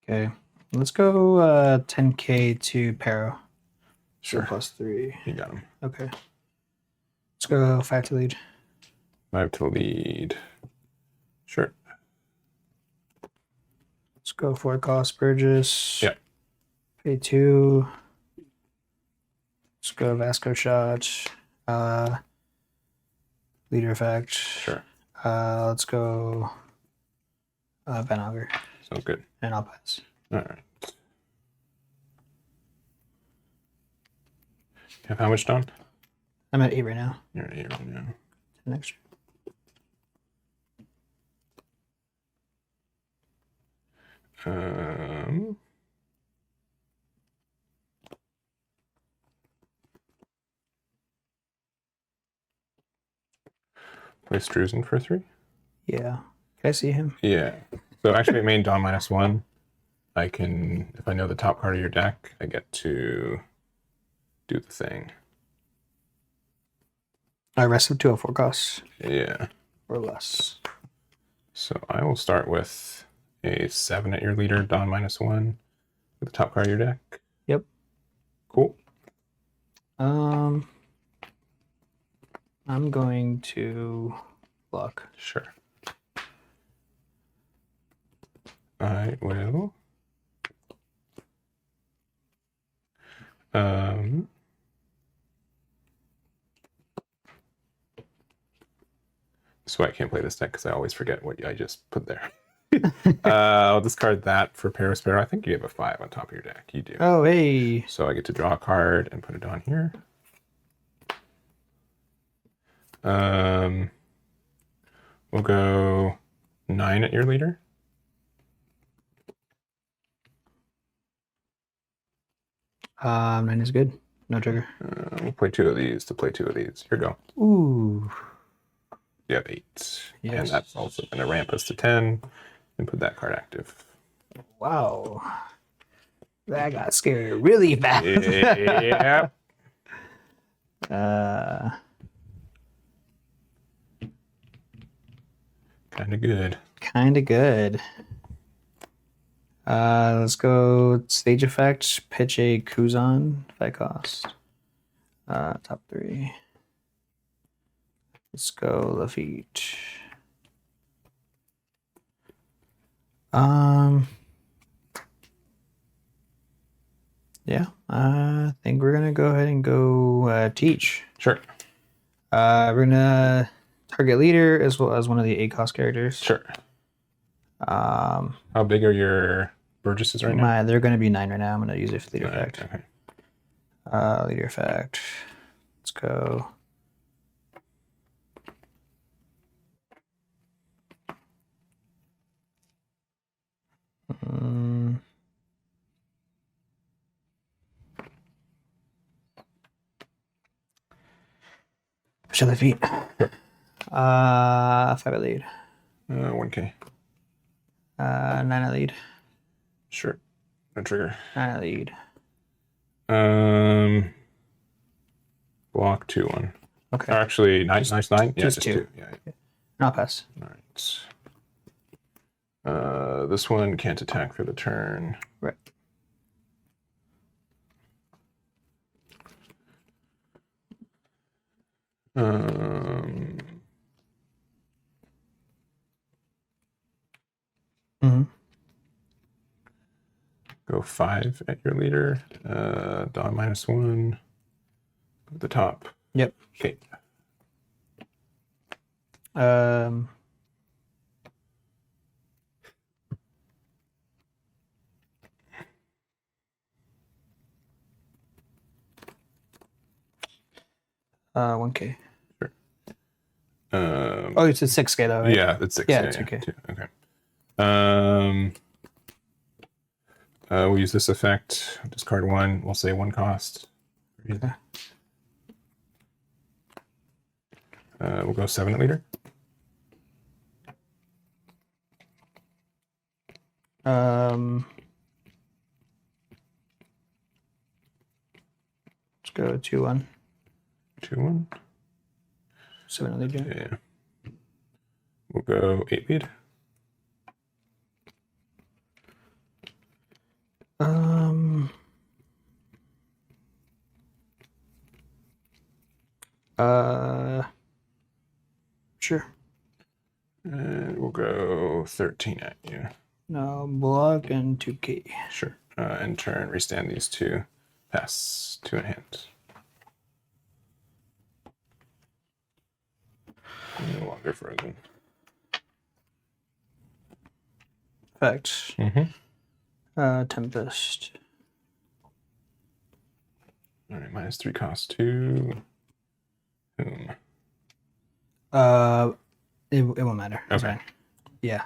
Okay, let's go 10K to Paro. Sure. So +3. You got him. Okay. Let's go 5 to lead. 5 to lead. Sure. Let's go 4 cost Burgess. Yep. Pay 2. Let's go Vasco Shot. Leader effect. Sure. Let's go Van Auger. Sounds good. And I'll pass. All right. You have how much done? I'm at 8 right now. You're at 8 right now. Next. Play Struzen for 3? Yeah. Can I see him? Yeah. So actually main Dawn -1. I can, if I know the top part of your deck, I get to do the thing. I rest of 204 costs. Yeah. Or less. So I will start with a 7 at your leader, Dawn -1, with the top card of your deck. Yep. Cool. I'm going to block. Sure. I will That's why I can't play this deck, because I always forget what I just put there. I'll discard that for Espira. I think you have a 5 on top of your deck. You do. Oh, hey. So I get to draw a card and put it on here. We'll go 9 at your leader. Nine is good. No trigger. We'll play 2 of these to play 2 of these. Here you go. Ooh. You have 8. Yes. And that's also going to ramp us to 10 and put that card active. Wow. That got scary really fast. Yeah. Kind of good. Kind of good. Let's go stage effect. Pitch a Kuzan. If I cost. Top 3. Let's go Lafitte. Yeah, I think we're gonna go ahead and go teach. Sure. We're gonna target leader as well as one of the 8-cost characters. Sure. How big are your Burgesses right now? They're gonna be 9 right now. I'm gonna use it for leader 9, effect. Okay. Leader effect. Let's go. Shall I feet? 5 at lead. 1K. 9 at lead. Sure. No trigger. 9 at lead. Block 2-1. Okay. Or actually, 9. Yeah, just 2. Yeah. I'll pass. All right. This one can't attack for the turn. Right. Go 5 at your leader. Dog -1. At the top. Yep. Okay. 1K. Sure. Oh, it's a 6K though, right? Yeah, it's 6. Yeah, it's okay. 2. Okay. We'll use this effect. Discard 1. We'll say 1 cost. Okay. We'll go 7 at leader. Let's go 2-1. 2-1. 7 at lead. Yeah. We'll go 8 lead. Sure. And we'll go 13 at you. No, block and 2K. Sure. And turn, restand these 2. Pass 2 in hand. No longer frozen. Effect. Tempest. All right, -3 cost 2. Whom? It won't matter. Okay. Yeah.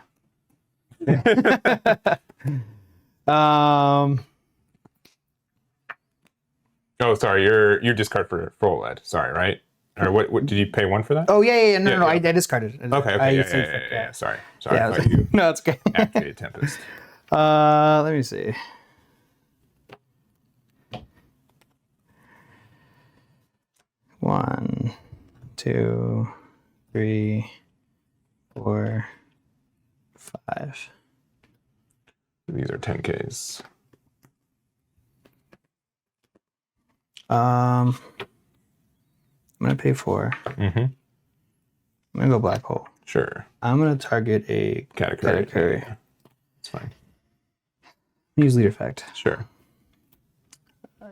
Oh, sorry. You discard for OLED. Sorry, right? Or what? Did you pay 1 for that? Oh yeah. No, Yeah, no. yeah. I discarded it. Okay. Yeah. Sorry. Yeah, I thought you no, it's okay. activated Tempest. Let me see. One, 2, 3, 4, 5. These are 10Ks. I'm gonna pay 4. I'm gonna go black hole. Sure. I'm gonna target a Katakuri. Yeah. It's fine. Use lead effect. Sure.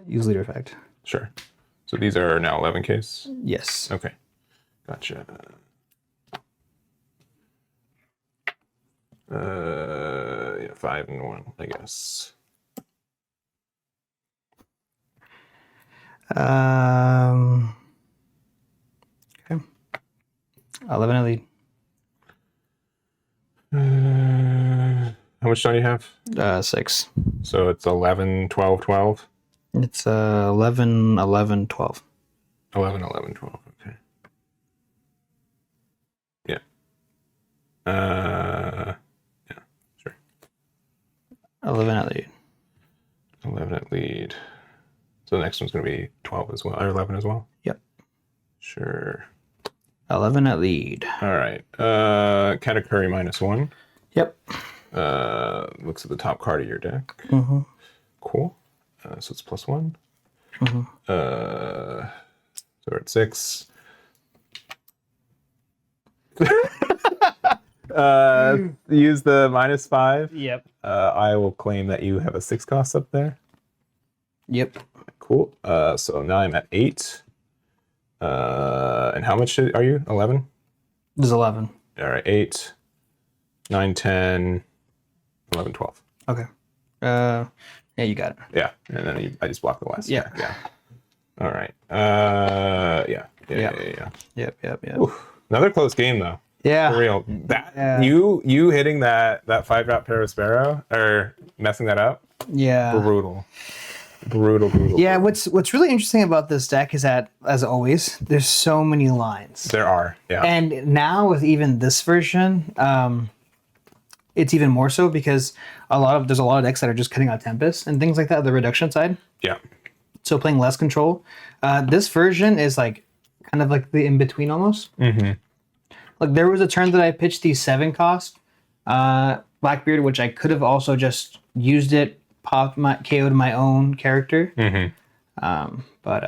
use leader effect. Sure. So these are now 11Ks? Yes. Okay. Gotcha. Yeah, 5 and 1, I guess. Okay. 11 at lead. How much time do you have? 6. So it's 11, 12, 12? It's 11, 11, 12. 11, 11, 12. Okay. Yeah. Yeah, sure. 11 at lead. 11 at lead. So the next one's going to be 12 as well, or 11 as well? Yep. Sure. 11 at lead. All right. Katakuri -1. Yep. Looks at the top card of your deck. Mm-hmm. Cool. So it's +1. Mm-hmm. So we're at 6. Use the -5. Yep. I will claim that you have a 6 cost up there. Yep. Cool. So now I'm at 8. And how much are you? 11? This is 11. All right, 8, 9, 10, 11, 12. Okay. Yeah, you got it. Yeah, and then I just blocked the last. Yeah. Track. Yeah. All right. Yeah. Yep. Oof. Another close game though. Yeah. For real. That you hitting that 5-drop Espira or messing that up. Yeah. Brutal. Yeah. What's really interesting about this deck is that, as always, there's so many lines. There are. Yeah. And now with even this version, it's even more so because there's a lot of decks that are just cutting out Tempest and things like that, the reduction side. Yeah. So playing less control. This version is like kind of like the in between almost. Mm-hmm. Like there was a turn that I pitched the 7 cost Blackbeard, which I could have also just used it, KO'd my own character. Mm-hmm. But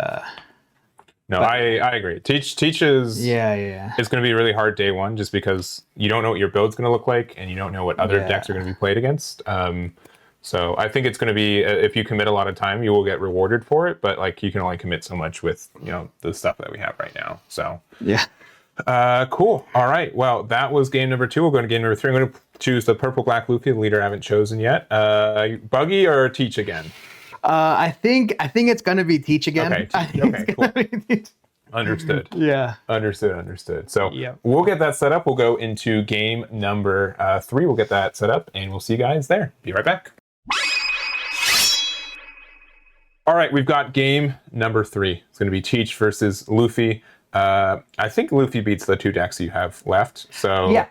I agree. Teach is It's going to be really hard day one just because you don't know what your build's going to look like and you don't know what other decks are going to be played against. So I think it's going to be, if you commit a lot of time, you will get rewarded for it. But like you can only commit so much with the stuff that we have right now. So yeah. Cool. All right. Well, that was game number 2. We'll go to game number 3. I'm going to choose the purple black Luffy, the leader I haven't chosen yet. Buggy or Teach again? I think it's gonna be Teach again. Okay, cool. Understood. Yeah. Understood. So we'll get that set up. We'll go into game number 3. We'll get that set up and we'll see you guys there. Be right back. All right, we've got game number 3. It's going to be Teach versus Luffy. I think Luffy beats the 2 decks you have left. So yeah.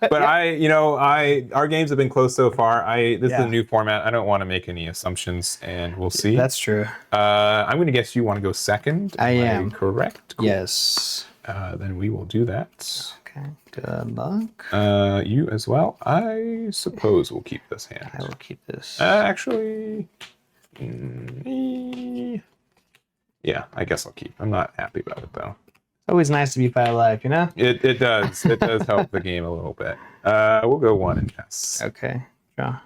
But our games have been close so far. This is a new format. I don't want to make any assumptions, and we'll see. That's true. I'm going to guess you want to go second. I am. Correct? Cool. Yes. Then we will do that. Okay. Good luck. You as well. I suppose we'll keep this hand. I will keep this. Actually, yeah, I guess I'll keep. I'm not happy about it though. Always nice to be 5 life, you know? It does. It does help the game a little bit. We'll go 1 and pass. Okay. Draw.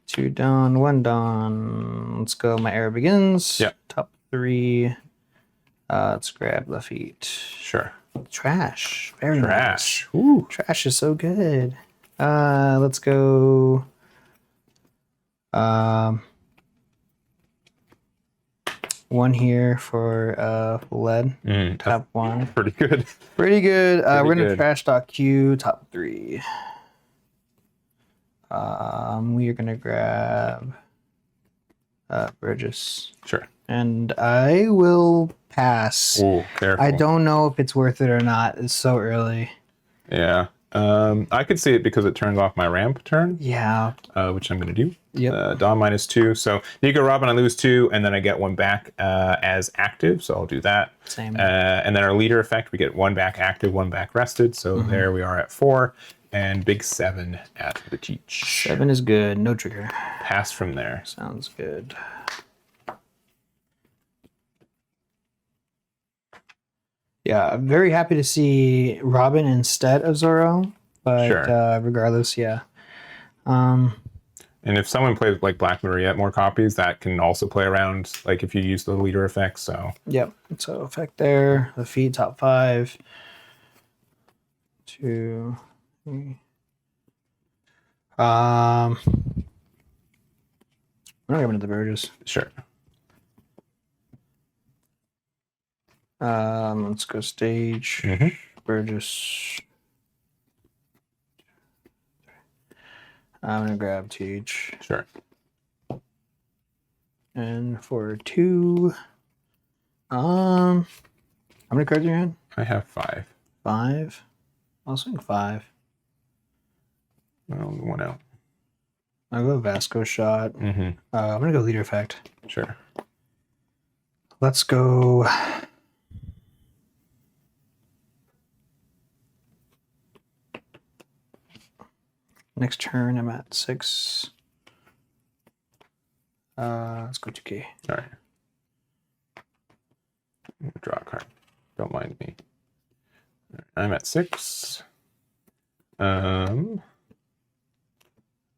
2 down, 1 down. Let's go. My era begins. Yeah. Top 3. Let's grab left feet. Sure. Trash. Very Trash. Nice. Ooh. Trash is so good. Let's go. 1 here for lead. Top 1. Pretty good. Pretty good. We're gonna good. trash talk Q. Top 3. We are gonna grab Burgess. Sure. And I will pass. Ooh, careful. I don't know if it's worth it or not. It's so early. Yeah. I could see it because it turns off my ramp turn. Yeah. Which I'm going to do. Yep. Dawn -2. So Nico Robin, I lose 2, and then I get 1 back as active. So I'll do that. Same. And then our leader effect, we get 1 back active, 1 back rested. So there we are at 4. And big 7 at the Teach. 7 is good. No trigger. Pass from there. Sounds good. Yeah, I'm very happy to see Robin instead of Zoro, but Sure. Regardless, yeah. And if someone plays like Black Maria more copies, that can also play around, like if you use the leader effect. So Yep. So effect there. The feed top 5. 2, 3. I'm not going to the Burgess. sure. Let's go stage. Mhm. Burgess. I'm gonna grab Teach. Sure. And for 2, how many cards are you in? I have 5. 5. I'll swing 5. Well, 1 out. I'll go Vasco shot. Mm-hmm. I'm gonna go leader effect. Sure. Let's go. Next turn, I'm at 6. Let's go 2K. All right. Draw a card. Don't mind me. I'm at 6. I'm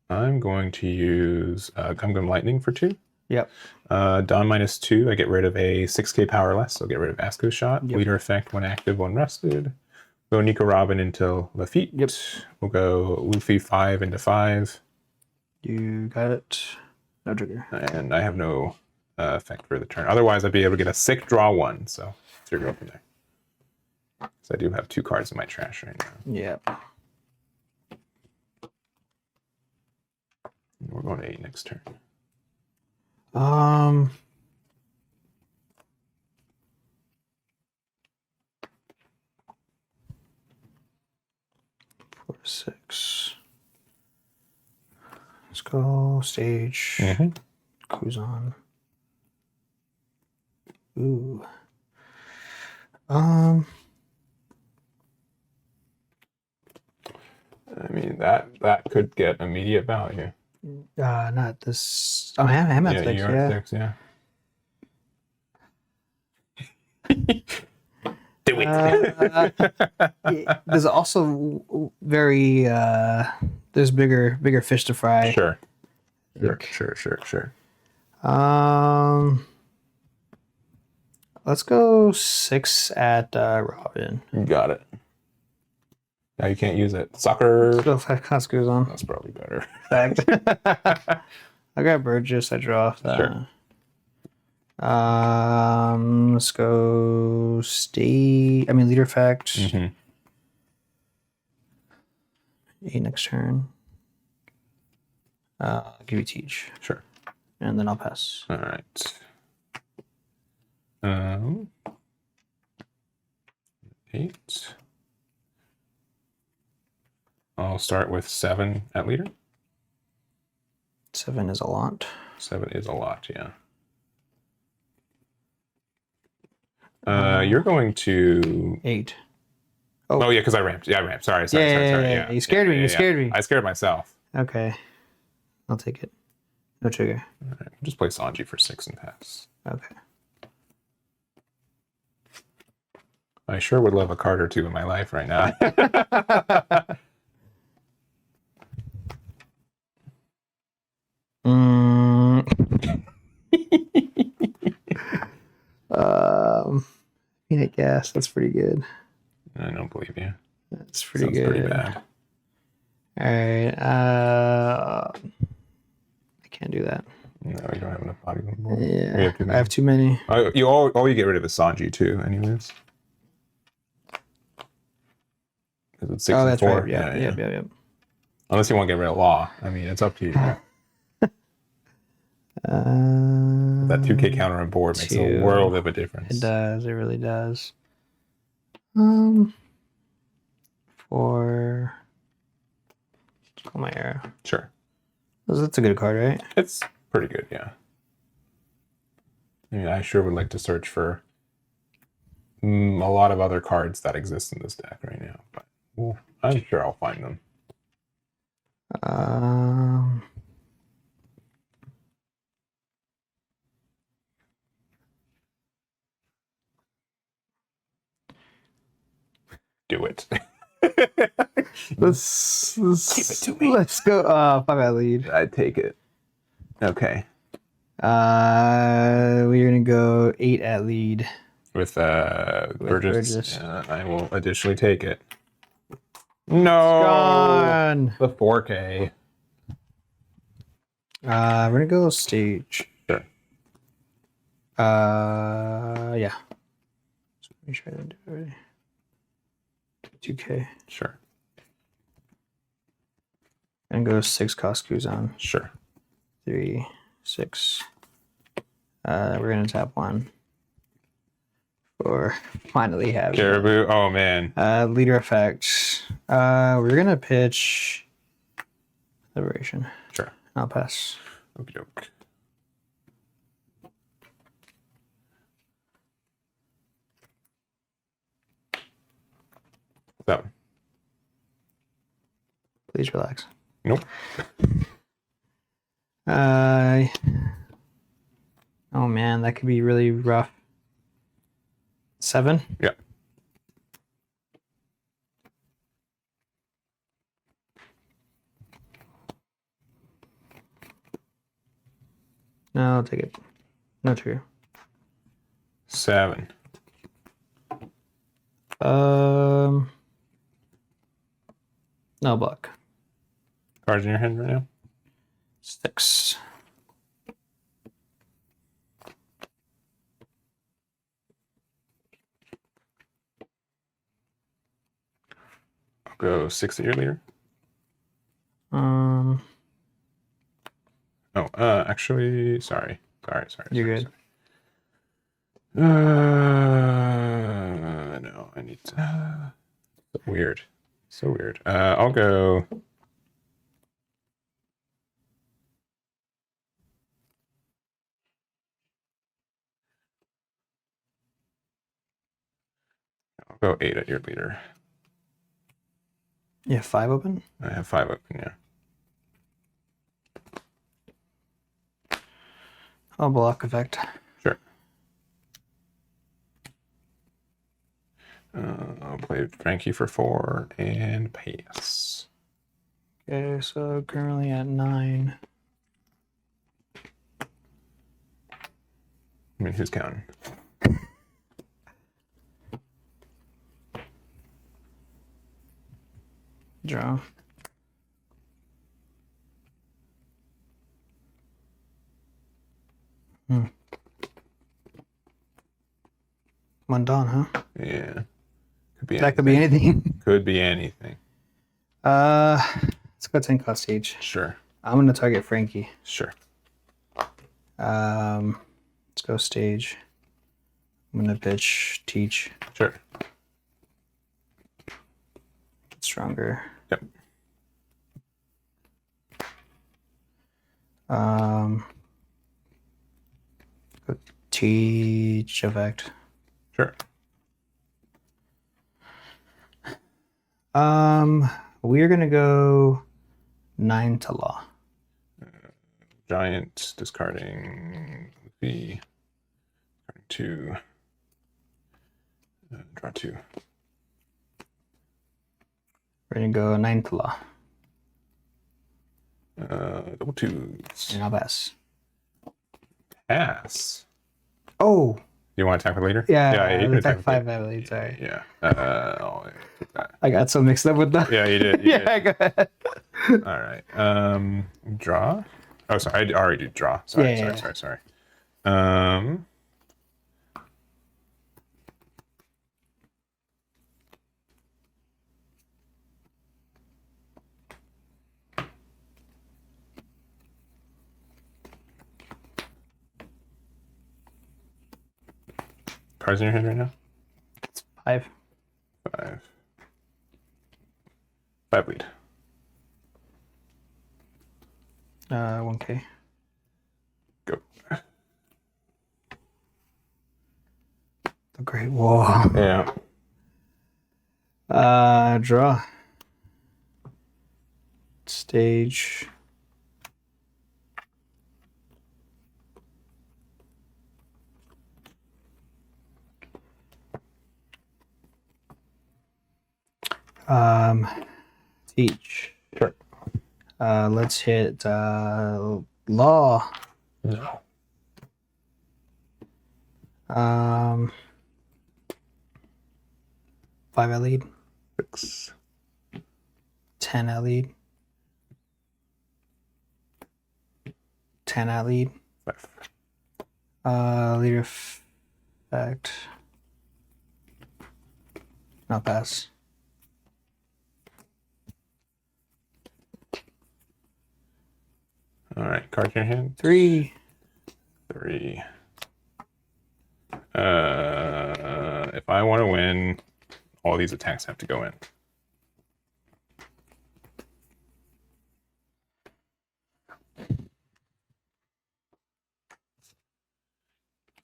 going to use Gum Lightning for 2. Yep. Dawn -2. I get rid of a 6K power less. So I'll get rid of Vasco's shot. Yep. Leader effect, 1 active, 1 rested. Go Nico Robin into Lafitte. Yep. We'll go Luffy 5 into 5. You got it. No trigger. And I have no effect for the turn. Otherwise, I'd be able to get a sick draw 1. So figure out from there. So I do have 2 cards in my trash right now. Yep. We're going to 8 next turn. 4, 6. Let's go stage. Mm-hmm. Who's on? Ooh. I mean, that could get immediate value. Not this. Oh, I'm at 6. You're Yeah. at 6, yeah. Do it. There's also very there's bigger fish to fry. Sure. Sure. Let's go 6 at Robin. You got it. Now you can't use it. Sucker. Let's go 5 Costco's on. That's probably better. Fact. I got Burgess. I draw off that. Sure. Let's go leader effect. Mm-hmm. 8 next turn. I'll give you Teach. Sure. And then I'll pass. All right. 8. I'll start with 7 at leader. 7 is a lot. 7 is a lot, yeah. You're going to 8. Oh yeah, because I ramped. Yeah, I ramped. Sorry. Yeah. You scared me. You scared me. I scared myself. Okay. I'll take it. No trigger. All right. Just play Sanji for 6 and pass. Okay. I sure would love a card or 2 in my life right now. Peanut gas. That's pretty good. I don't believe you. That's pretty Sounds good. pretty bad. All right. I can't do that. No, you don't have enough bodies on board. Yeah. You have too I many. have too many. Oh, you get rid of is Sanji too, anyways. Because it's 6 and That's 4. right. Yeah. Unless you want to get rid of Law. I mean, it's up to you. That 2K counter on board makes a 2. world of a difference. It does. It really does. 4. Let's call my arrow. Sure. That's a good card, right? It's pretty good, yeah. I mean, I sure would like to search for a lot of other cards that exist in this deck right now, but I'm sure I'll find them. Do it. Let's Give it to me. Let's go. 5 at lead. I'd take it. Okay. We're gonna go 8 at lead. With Burgess. Burgess. I will additionally take it. No. Gone. The 4K. We're gonna go stage. Sure. Yeah. So let me try to do it. 2K. Sure. And go 6 cost on. Sure. 3, 6. We're gonna tap 1. 4. Finally have Caribou. Oh man. leader effect. We're gonna pitch Liberation. Sure. I'll pass. Okie doke. That one. Please relax. Nope. Oh man, that could be really rough. 7. Yeah. No, I'll take it. No trigger. 7. No block. Cards in your hand right now? 6. I'll go 6 at your leader. Oh, actually, sorry. You're good. No, I need to. Weird. So weird. I'll go. I'll go 8 at your leader. You have 5 open? I have 5 open, yeah. I'll block effect. Sure. I'll play Frankie for 4 and pass. Okay, so currently at 9. I mean, who's counting? Draw. One done, huh? Yeah. Could be That could be anything. Could be anything. Let's go 10 cost stage. Sure. I'm gonna target Frankie. Sure. Let's go stage. I'm gonna pitch teach. Sure. Stronger. Yep. Go teach effect. Sure. We're gonna go 9 to law. Giant discarding the 2. Draw 2. We're gonna go 9 to law. Double 2s. And I'll pass. Pass. Oh, You want to attack with leader? yeah, you we can attack with 5 leader. at lead, sorry. Yeah. I'll take that. I got so mixed up with that. Yeah, you did. You Yeah, did. go ahead. All right. Draw. Oh, sorry. I already did draw. Sorry. Yeah. Sorry. Cards in your hand right now? 5. 5. 5 lead. 1K. Go. The Great Wall. Yeah. Draw. Stage. Teach. Sure. Let's hit law. No. 5 I lead. 6. 10 I lead. 10 I lead. 5. Leader effect. No pass. All right, card in your hand. 3. 3. If I want to win, all these attacks have to go in.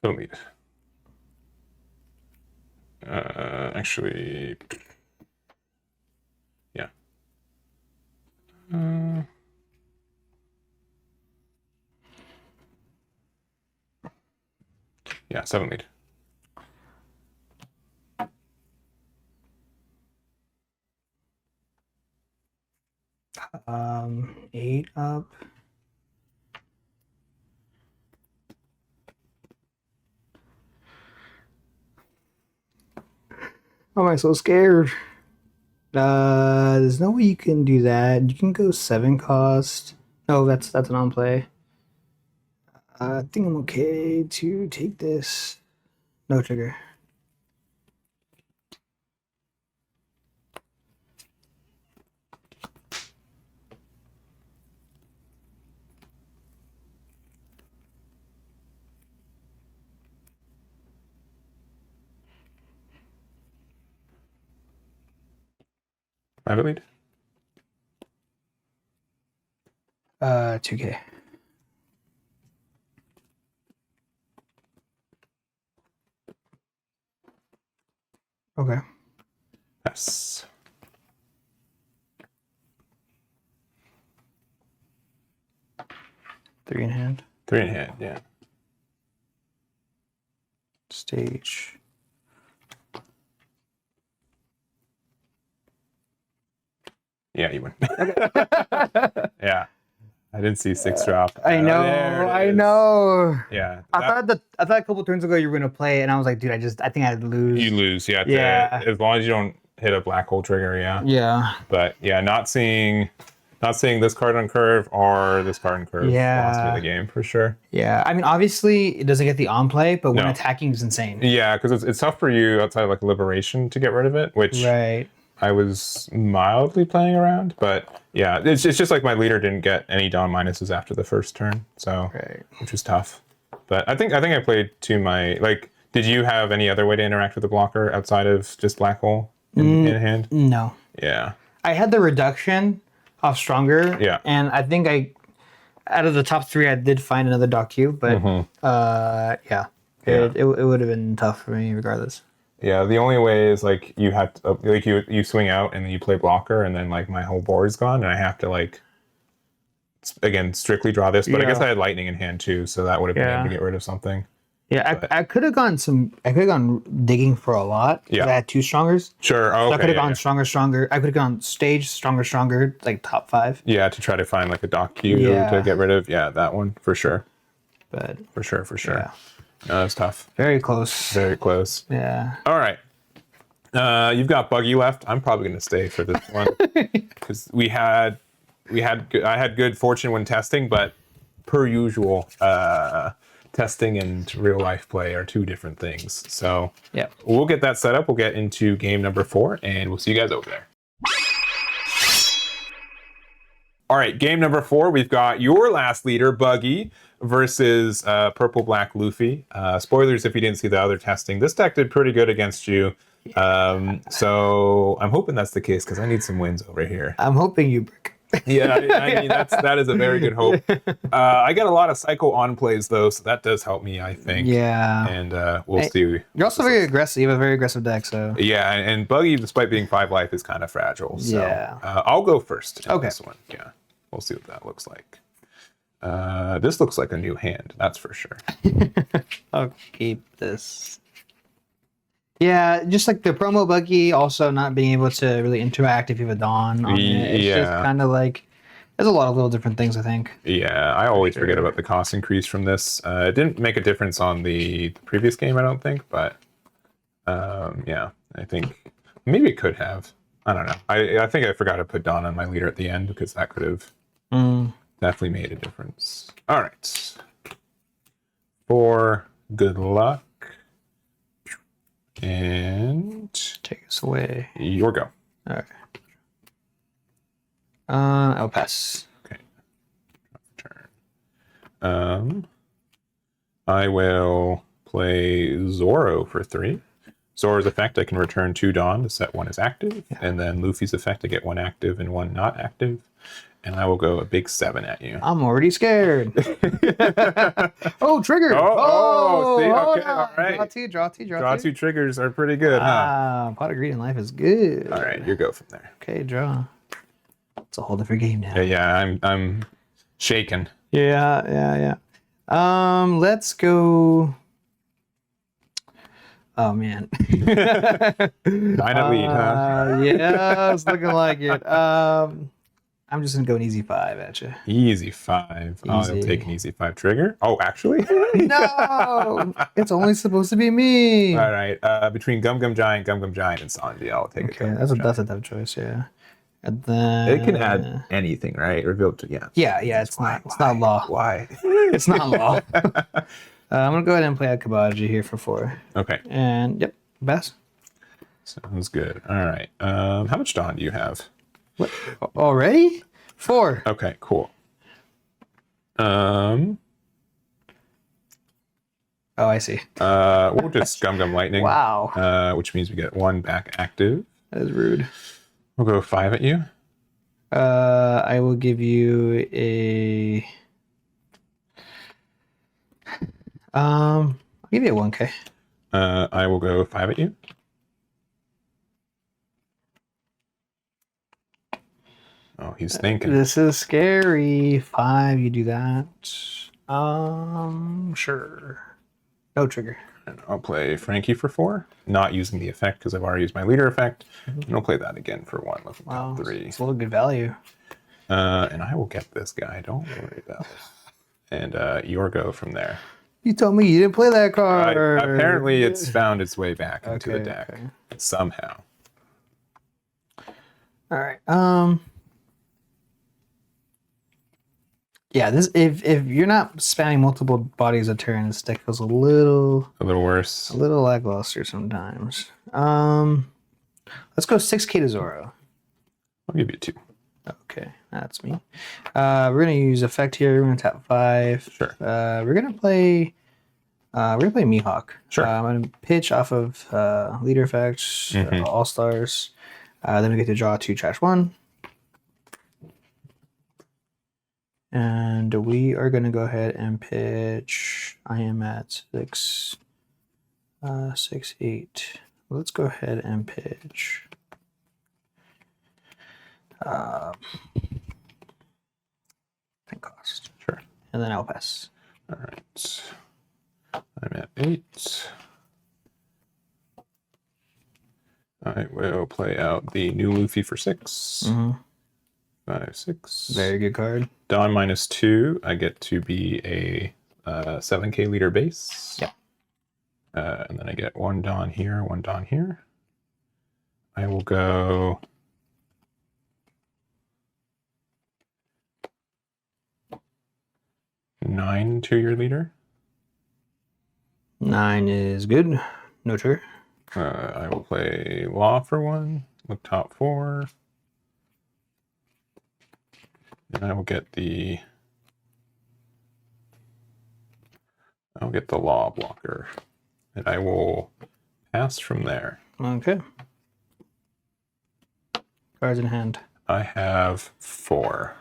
Don't need it. Actually, yeah. Yeah, 7 lead. Um, 8 up. Why am I so scared? There's no way you can do that. You can go 7 cost. No, that's an on play. I think I'm okay to take this. No trigger. Private lead. 2K. Okay. Yes. 3 in hand. 3 in hand, yeah. Stage. Yeah, you win. Yeah. I didn't see 6 drop. I know. There it I is. know. Yeah. I thought a couple turns ago you were gonna play, and I was like, dude, I think I'd lose. You lose, yeah. Yeah. As long as you don't hit a black hole trigger, yeah. Yeah. But yeah, not seeing this card on curve or this card on curve lost me the game for sure. Yeah. I mean, obviously, it doesn't get the on play, but when No. attacking is insane. Yeah, because it's tough for you outside of like liberation to get rid of it, which Right. I was mildly playing around, but yeah, it's just like my leader didn't get any down minuses after the first turn, so Right. which was tough. But I think I played to my like. Did you have any other way to interact with the blocker outside of just black hole in hand? No. Yeah. I had the reduction off stronger. Yeah. And I think out of the top 3, I did find another dock Q, but yeah. It would have been tough for me regardless. Yeah, the only way is like you have to like you swing out and then you play blocker and then like my whole board is gone and I have to like again strictly draw this. But I guess I had lightning in hand too, so that would have been able to get rid of something. Yeah, I could have gone digging for a lot. Yeah, I had 2 strongers. Sure. Oh, okay, so I could have gone stronger. I could have gone stage stronger, like top 5. Yeah, to try to find like a dock queue to get rid of. Yeah, that one for sure. But for sure. Yeah. No, that's tough. Very close. Very close. Yeah. All right. You've got Buggy left. I'm probably going to stay for this one because I had good fortune when testing, but per usual, testing and real life play are 2 different things. So yeah, we'll get that set up. We'll get into game number 4, and we'll see you guys over there. All right, game number 4. We've got your last leader, Buggy, versus Purple Black Luffy. Spoilers if you didn't see the other testing. This deck did pretty good against you. So I'm hoping that's the case because I need some wins over here. I'm hoping you brick. Yeah, I mean that is a very good hope. I got a lot of cycle on plays though, so that does help me, I think. Yeah. And we'll see. You're also very aggressive. You have a very aggressive deck, so. Yeah, and Buggy, despite being 5 life, is kind of fragile. So yeah. I'll go first in okay. this one. Yeah, we'll see what that looks like. This looks like a new hand, that's for sure. I'll keep this. Yeah, just like the promo buggy, also not being able to really interact if you have a Dawn on it. It's just Yeah. kind of like there's a lot of little different things, I think. Yeah, I always forget sure. about the cost increase from this. It didn't make a difference on the previous game, I don't think, but yeah, I think maybe it could have. I don't know. I think I forgot to put Dawn on my leader at the end because that could have definitely made a difference. All right. For good luck. And Take us away. your go. All right. I'll pass. Okay. Turn. I will play Zoro for 3. Zoro's effect, I can return 2 Dawn to set 1 as active, and then Luffy's effect, I get 1 active and 1 not active, and I will go a big 7 at you. I'm already scared. Oh, trigger! See, hold okay, on. all right. Draw two. Draw 2 triggers are pretty good, huh? Pot of greed in life is good. All right, you go from there. Okay, draw. It's a whole different game now. Yeah, I'm shaking. Yeah. Let's go. Oh man. 9 at lead, huh? Yeah, it's looking like it. I'm just gonna go an easy 5 at you. Easy 5. I'll Easy. take an easy 5 trigger. Oh, actually? No, it's only supposed to be me. All right. Between Gum Gum Giant, and Sanji, I'll take Okay, it. that's a tough choice. Yeah, and then It can add anything, right? Reveal to Yeah, it's not law. Why? It's not law. I'm gonna go ahead and play a Kabaji here for 4. Okay. And yep, best. Sounds good. All right. How much Dawn do you have? What already? 4. Okay, cool. Oh, I see. We'll just Gum Gum Lightning. Wow, Which means we get 1 back active. that is rude. We'll go 5 at you. I will give you a. I'll give you a 1K. I will go 5 at you. Oh, he's thinking. This is scary. 5, you do that. Sure. No trigger. And I'll play Frankie for 4, not using the effect because I've already used my leader effect. And I'll play that again for 1. Looking Wow, at 3. it's a little good value. And I will get this guy. Don't worry about it. And your go from there. You told me you didn't play that card. Apparently, it's found its way back into the Okay, deck okay. somehow. All right. Yeah, this if you're not spamming multiple bodies a turn, this deck feels a little worse. lackluster sometimes. Let's go 6K to Zoro. I'll give you 2. Okay, that's me. We're gonna use effect here. We're gonna tap 5. Sure. We're gonna play Mihawk. Sure. I'm gonna pitch off of leader effects, all stars. Then we get to draw 2, trash 1. And we are going to go ahead and pitch. I am at 6, 8. Let's go ahead and pitch. 10 cost. Sure. And then I'll pass. All right. I'm at 8. I will play out the new Luffy for 6. 5, 6. Very good card. Dawn -2. I get to be a 7K leader base. Yep. And then I get 1 Dawn here, 1 Dawn here. I will go. $9 to your leader. 9 is good. No trigger. I will play Law for 1. Look top 4. And I will get the. I'll get the Law blocker, and I will pass from there. Okay. Cards in hand. I have 4.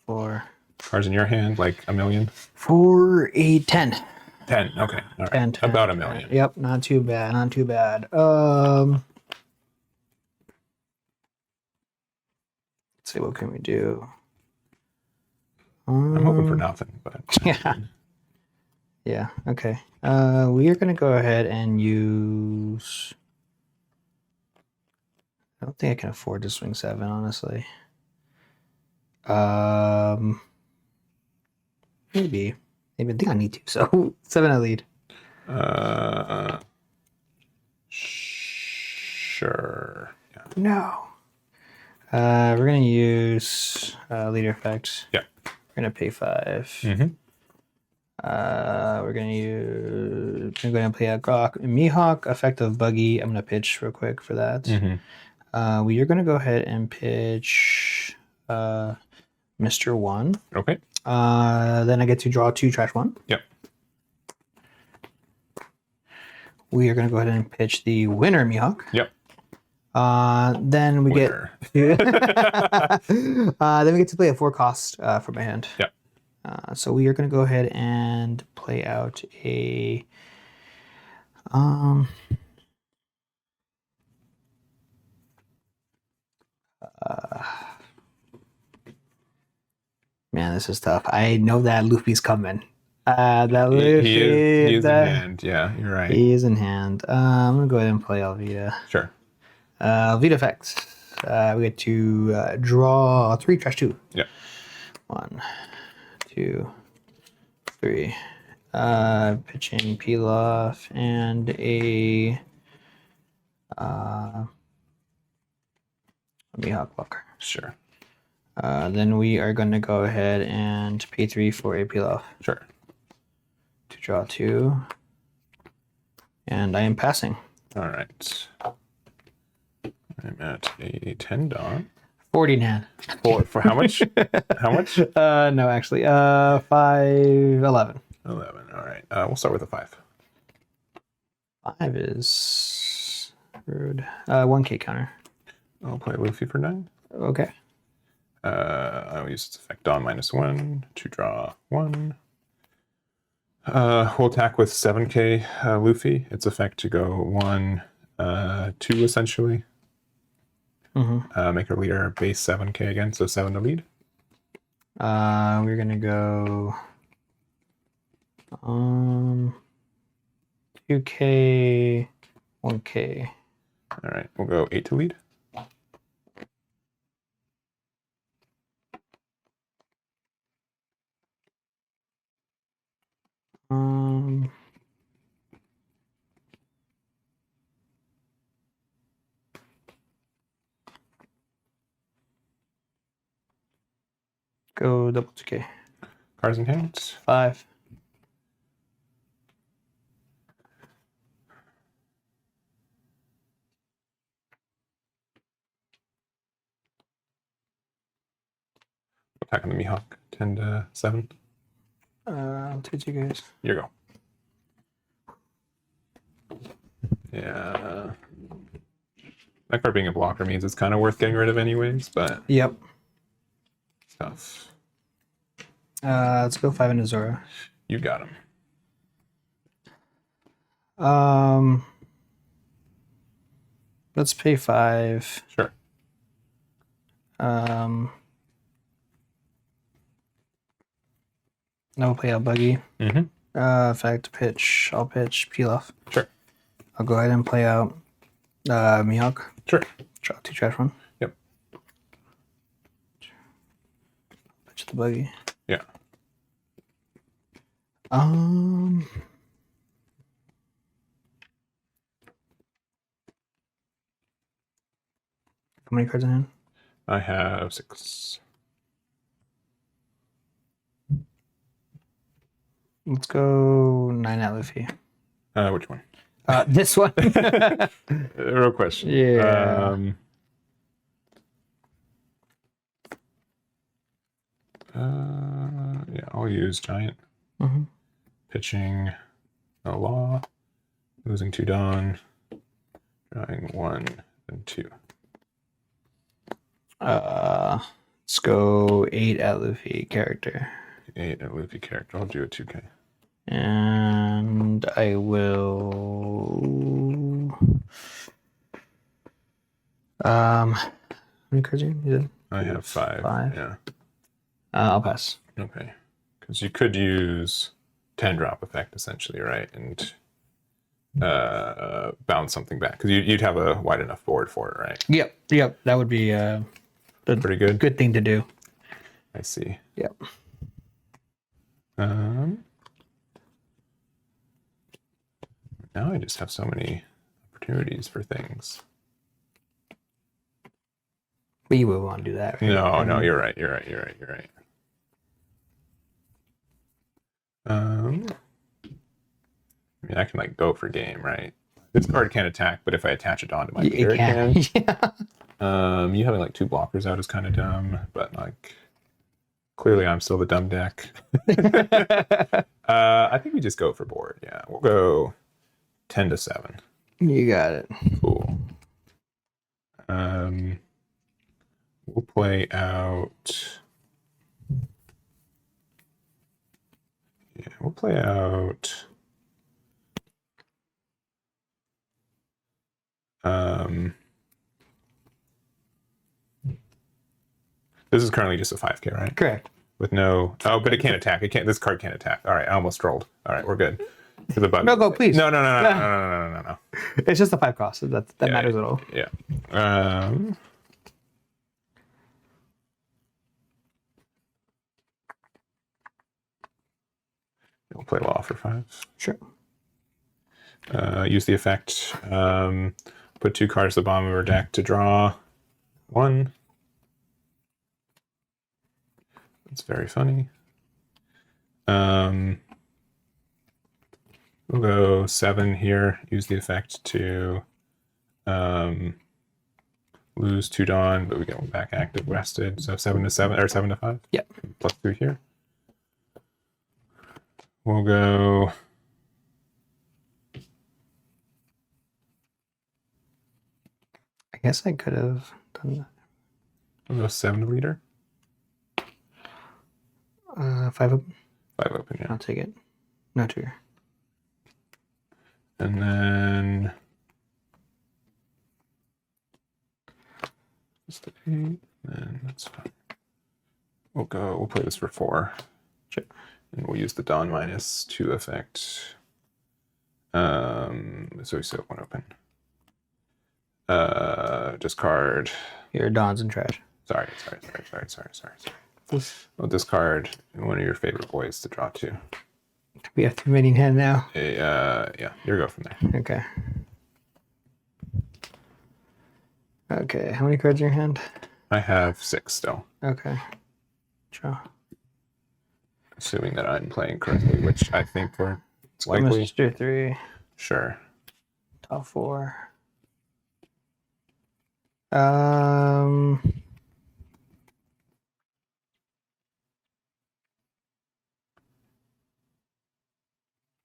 4. Cards in your hand, like a million? 4, 8, 10. 10. Okay. All right. 10, 10. About a million. Yep, not too bad. Not too bad. Let's see, what can we do? I'm hoping for nothing, but Yeah. Yeah. Okay. We are gonna go ahead and use I don't think I can afford to swing 7, honestly. Maybe. Maybe I think I need to. So 7 I lead. Sure. Yeah. No. We're gonna use leader effect. Yeah. We're gonna pay 5. Mm-hmm. We're gonna go ahead and play out Grok and Mihawk, effect of Buggy. I'm gonna pitch real quick for that. Mm-hmm. We are gonna go ahead and pitch Mr. 1. Okay. Then I get to draw 2, trash 1. Yep. We are gonna go ahead and pitch the winner Mihawk. Yep. Then we Winner. then we get to play a 4 cost for my hand. Yep. So we are going to go ahead and play out a man, this is tough. I know that Luffy's coming. That Luffy, he is in hand. Yeah, you're right. He is in hand. I'm gonna go ahead and play Alvida. Sure. Alvida effect. We get to draw 3, trash 2. Yeah. 1, 2, 3. Pitching Pilaf and a Mihawk blocker. Sure. Then we are going to go ahead and pay 3 for a Pilaf. Sure. To draw 2. And I am passing. All right. I'm at a 10 Dawn. 40 in hand. For how much? How much? No, actually. 5, 11. 11. All right. We'll start with a 5. 5 is rude. 1K counter. I'll play Luffy for 9. Okay. I'll use its effect Dawn -1 to draw 1. We'll attack with 7K Luffy. Its effect to go 1, 2 essentially. Make her leader base 7K again, so 7 to lead. We're gonna go 2K, 1K. All right, we'll go 8 to lead. Go double 2K. Cards in hand. 5. Attack on the Mihawk. 10 to 7. 2 2Ks. Here you go. Yeah. That card being a blocker means it's kind of worth getting rid of anyways, but Yep. it's tough. Let's go 5 into Zora. You got him. Let's pay 5. Sure. No play out Buggy. Mm-hmm. In fact, pitch. I'll pitch Pilaf. Sure. I'll go ahead and play out Mihawk. Sure. Draw 2, trash 1. Yep. Pitch the Buggy. Yeah. How many cards in hand? I have 6. Let's go 9 at Luffy. Which one? This one. Real question. Yeah. Yeah, I'll use Giant. Mm-hmm. Pitching a Law. Losing 2 Dawn. Drawing 1 and 2. Let's go 8 at Luffy character. 8 at Luffy character. I'll do a 2K. And I will. How many cards are you did? I have 5. 5. Yeah. I'll pass. Okay. Because you could use 10 drop effect essentially, right? And bounce something back because you'd have a wide enough board for it, right? Yep. That would be Pretty good. Good thing to do. I see. Yep. Now I just have so many opportunities for things. But you would want to do that, right? No, you're right. I mean, I can like go for game, right? This card can't attack, but if I attach a Dawn to my player, it can. Yeah. You having like 2 blockers out is kind of dumb, but like clearly I'm still the dumb deck. I think we just go for board. Yeah, we'll go 10-7. You got it. Cool. We'll play out. Yeah, we'll play out. This is currently just a 5K, right? Correct. With no. Oh, but it can't attack. It can't. This card can't attack. All right, I almost trolled. All right, we're good. The bug. No, go, please. No. It's just a 5 cost. That matters at all. Yeah. We'll play law for 5. Sure. Use the effect. Put 2 cards at the bottom of our deck to draw 1. That's very funny. We'll go 7 here. Use the effect to lose 2 Dawn, but we get 1 back active rested. So 7-7 or 7-5. Yep. Plus 2 here. We'll go. I guess I could have done that. We'll go 7 leader. 5 open. 5 open, yeah. I'll take it. No trigger. And then just 8, and that's fine. We'll play this for 4. Sure. And we'll use the Dawn -2 effect. So we still have 1 open. Discard. Your Dawn's in trash. Sorry. We'll discard one of your favorite boys to draw 2. We have 2 remaining hand now. Yeah, you go from there. Okay. Okay, how many cards in your hand? I have 6 still. Okay. Draw. Assuming that I'm playing correctly, which I think we're likely. Mr. 3. Sure. Top 4.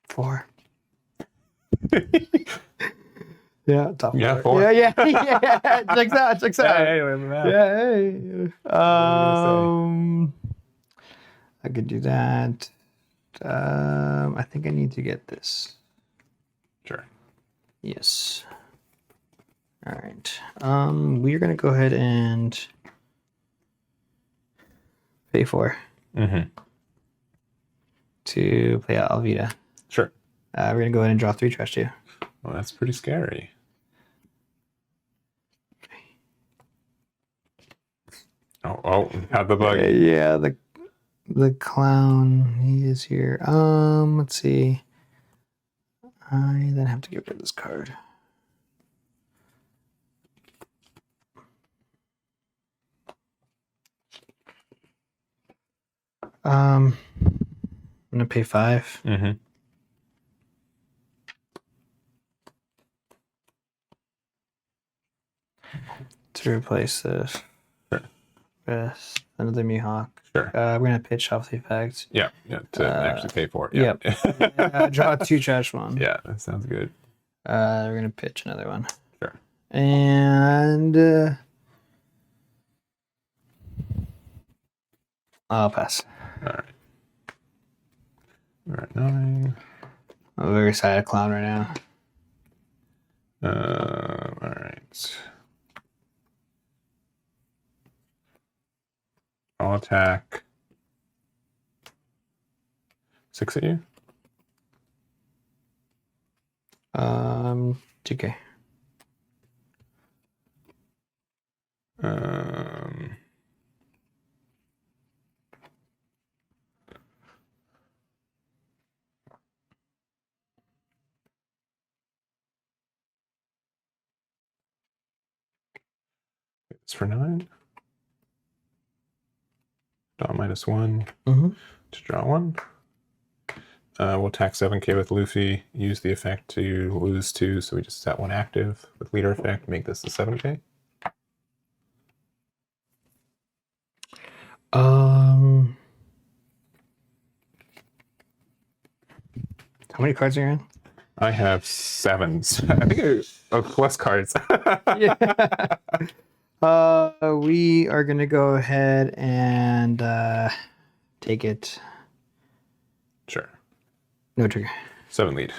4. Yeah, top 4. Yeah, 4. Yeah. Checks out. Hey, Yeah, hey. I could do that. I think I need to get this. Sure. Yes. All right. We're gonna go ahead and pay 4 to play out Alvida. Sure. We're gonna go ahead and draw 3 trash too. Well, that's pretty scary. Oh, had the bug. Yeah, the clown, he is here. Let's see. I then have to get rid of this card. I'm gonna pay 5. To replace this. Sure. With another Mihawk. Sure. We're gonna pitch off the effects. Yeah, to actually pay for it. Yep. Draw 2 trash 1. Yeah, that sounds good. We're gonna pitch another one. Sure. And I'll pass. All right. All right, 9. I'm very excited to clown right now. All right. I'll attack 6 at you. 2K. It's for 9. Draw -1 to draw 1. We'll attack 7k with Luffy, use the effect to lose 2, so we just set 1 active with leader effect, make this the 7k. How many cards are you in? I have 7. I think plus cards. Yeah. We are gonna go ahead and take it. Sure. No trigger. 7 lead.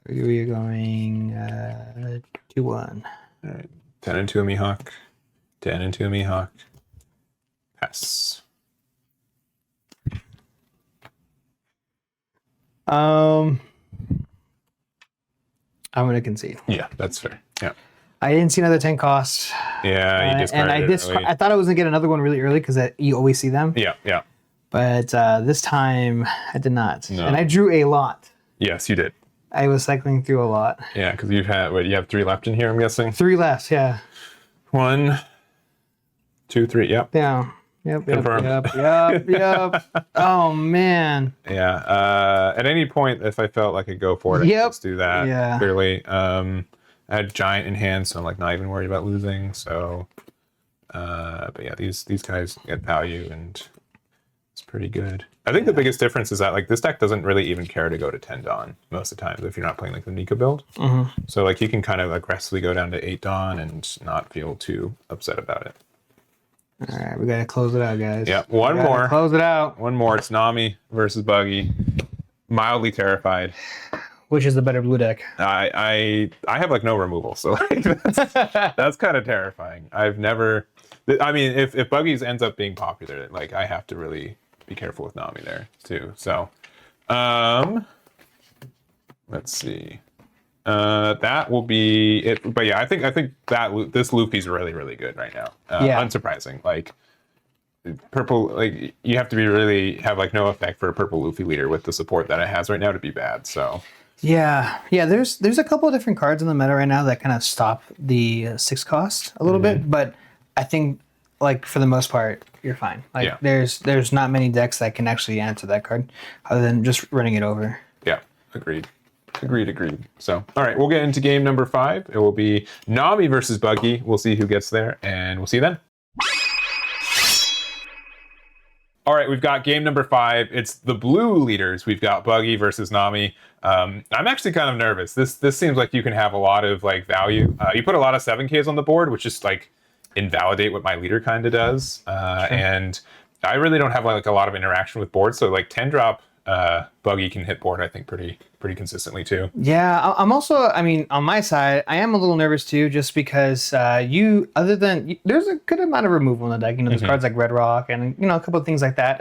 We are going 2-1. All right. 10 into a Mihawk. 10 into a Mihawk. Pass. I'm gonna concede. Yeah, that's fair. Yeah. I didn't see another 10 cost. Yeah, you and I thought I was gonna get another one really early because you always see them. Yeah, yeah. But this time I did not. No. And I drew a lot. Yes, you did. I was cycling through a lot. Yeah, because you have 3 left in here, I'm guessing? 3 left, yeah. 1, 2, 3, yep. Yeah. Yep. Confirmed. Yep. Oh man. Yeah. At any point, if I felt like I could go for it, I could just do that. Yeah. Clearly. I had Giant in hand, so I'm like not even worried about losing. So, but yeah, these guys get value, and it's pretty good. I think the biggest difference is that like this deck doesn't really even care to go to 10 Dawn most of the time if you're not playing like the Nika build. So like you can kind of aggressively go down to 8 Dawn and not feel too upset about it. All right, we gotta close it out, guys. Yeah, one more. Close it out. One more. It's Nami versus Buggy. Mildly terrified. Which is the better blue deck? I have like no removal, so like that's kind of terrifying. I've never. I mean, if Buggies ends up being popular, like I have to really be careful with Nami there too. So, let's see. That will be it. But yeah, I think that this Luffy's really good right now. Unsurprising. Like purple, like you have to be really have like no effect for a purple Luffy leader with the support that it has right now to be bad. So yeah. There's a couple of different cards in the meta right now that kind of stop the 6 cost a little bit, but I think like for the most part you're fine. Like there's not many decks that can actually answer that card other than just running it over. Yeah, agreed. So, all right, we'll get into game number 5. It will be Nami versus Buggy. We'll see who gets there, and we'll see you then. All right, we've got game number 5. It's the blue leaders. We've got Buggy versus Nami. I'm actually kind of nervous. This seems like you can have a lot of like value. You put a lot of 7Ks on the board, which just like invalidate what my leader kind of does. And I really don't have like a lot of interaction with boards, so like 10 drop Buggy can hit board, I think, pretty consistently too. Yeah, I'm also, I mean, on my side, I am a little nervous too, just because there's a good amount of removal in the deck. You know, there's cards like Red Rock and, you know, a couple of things like that.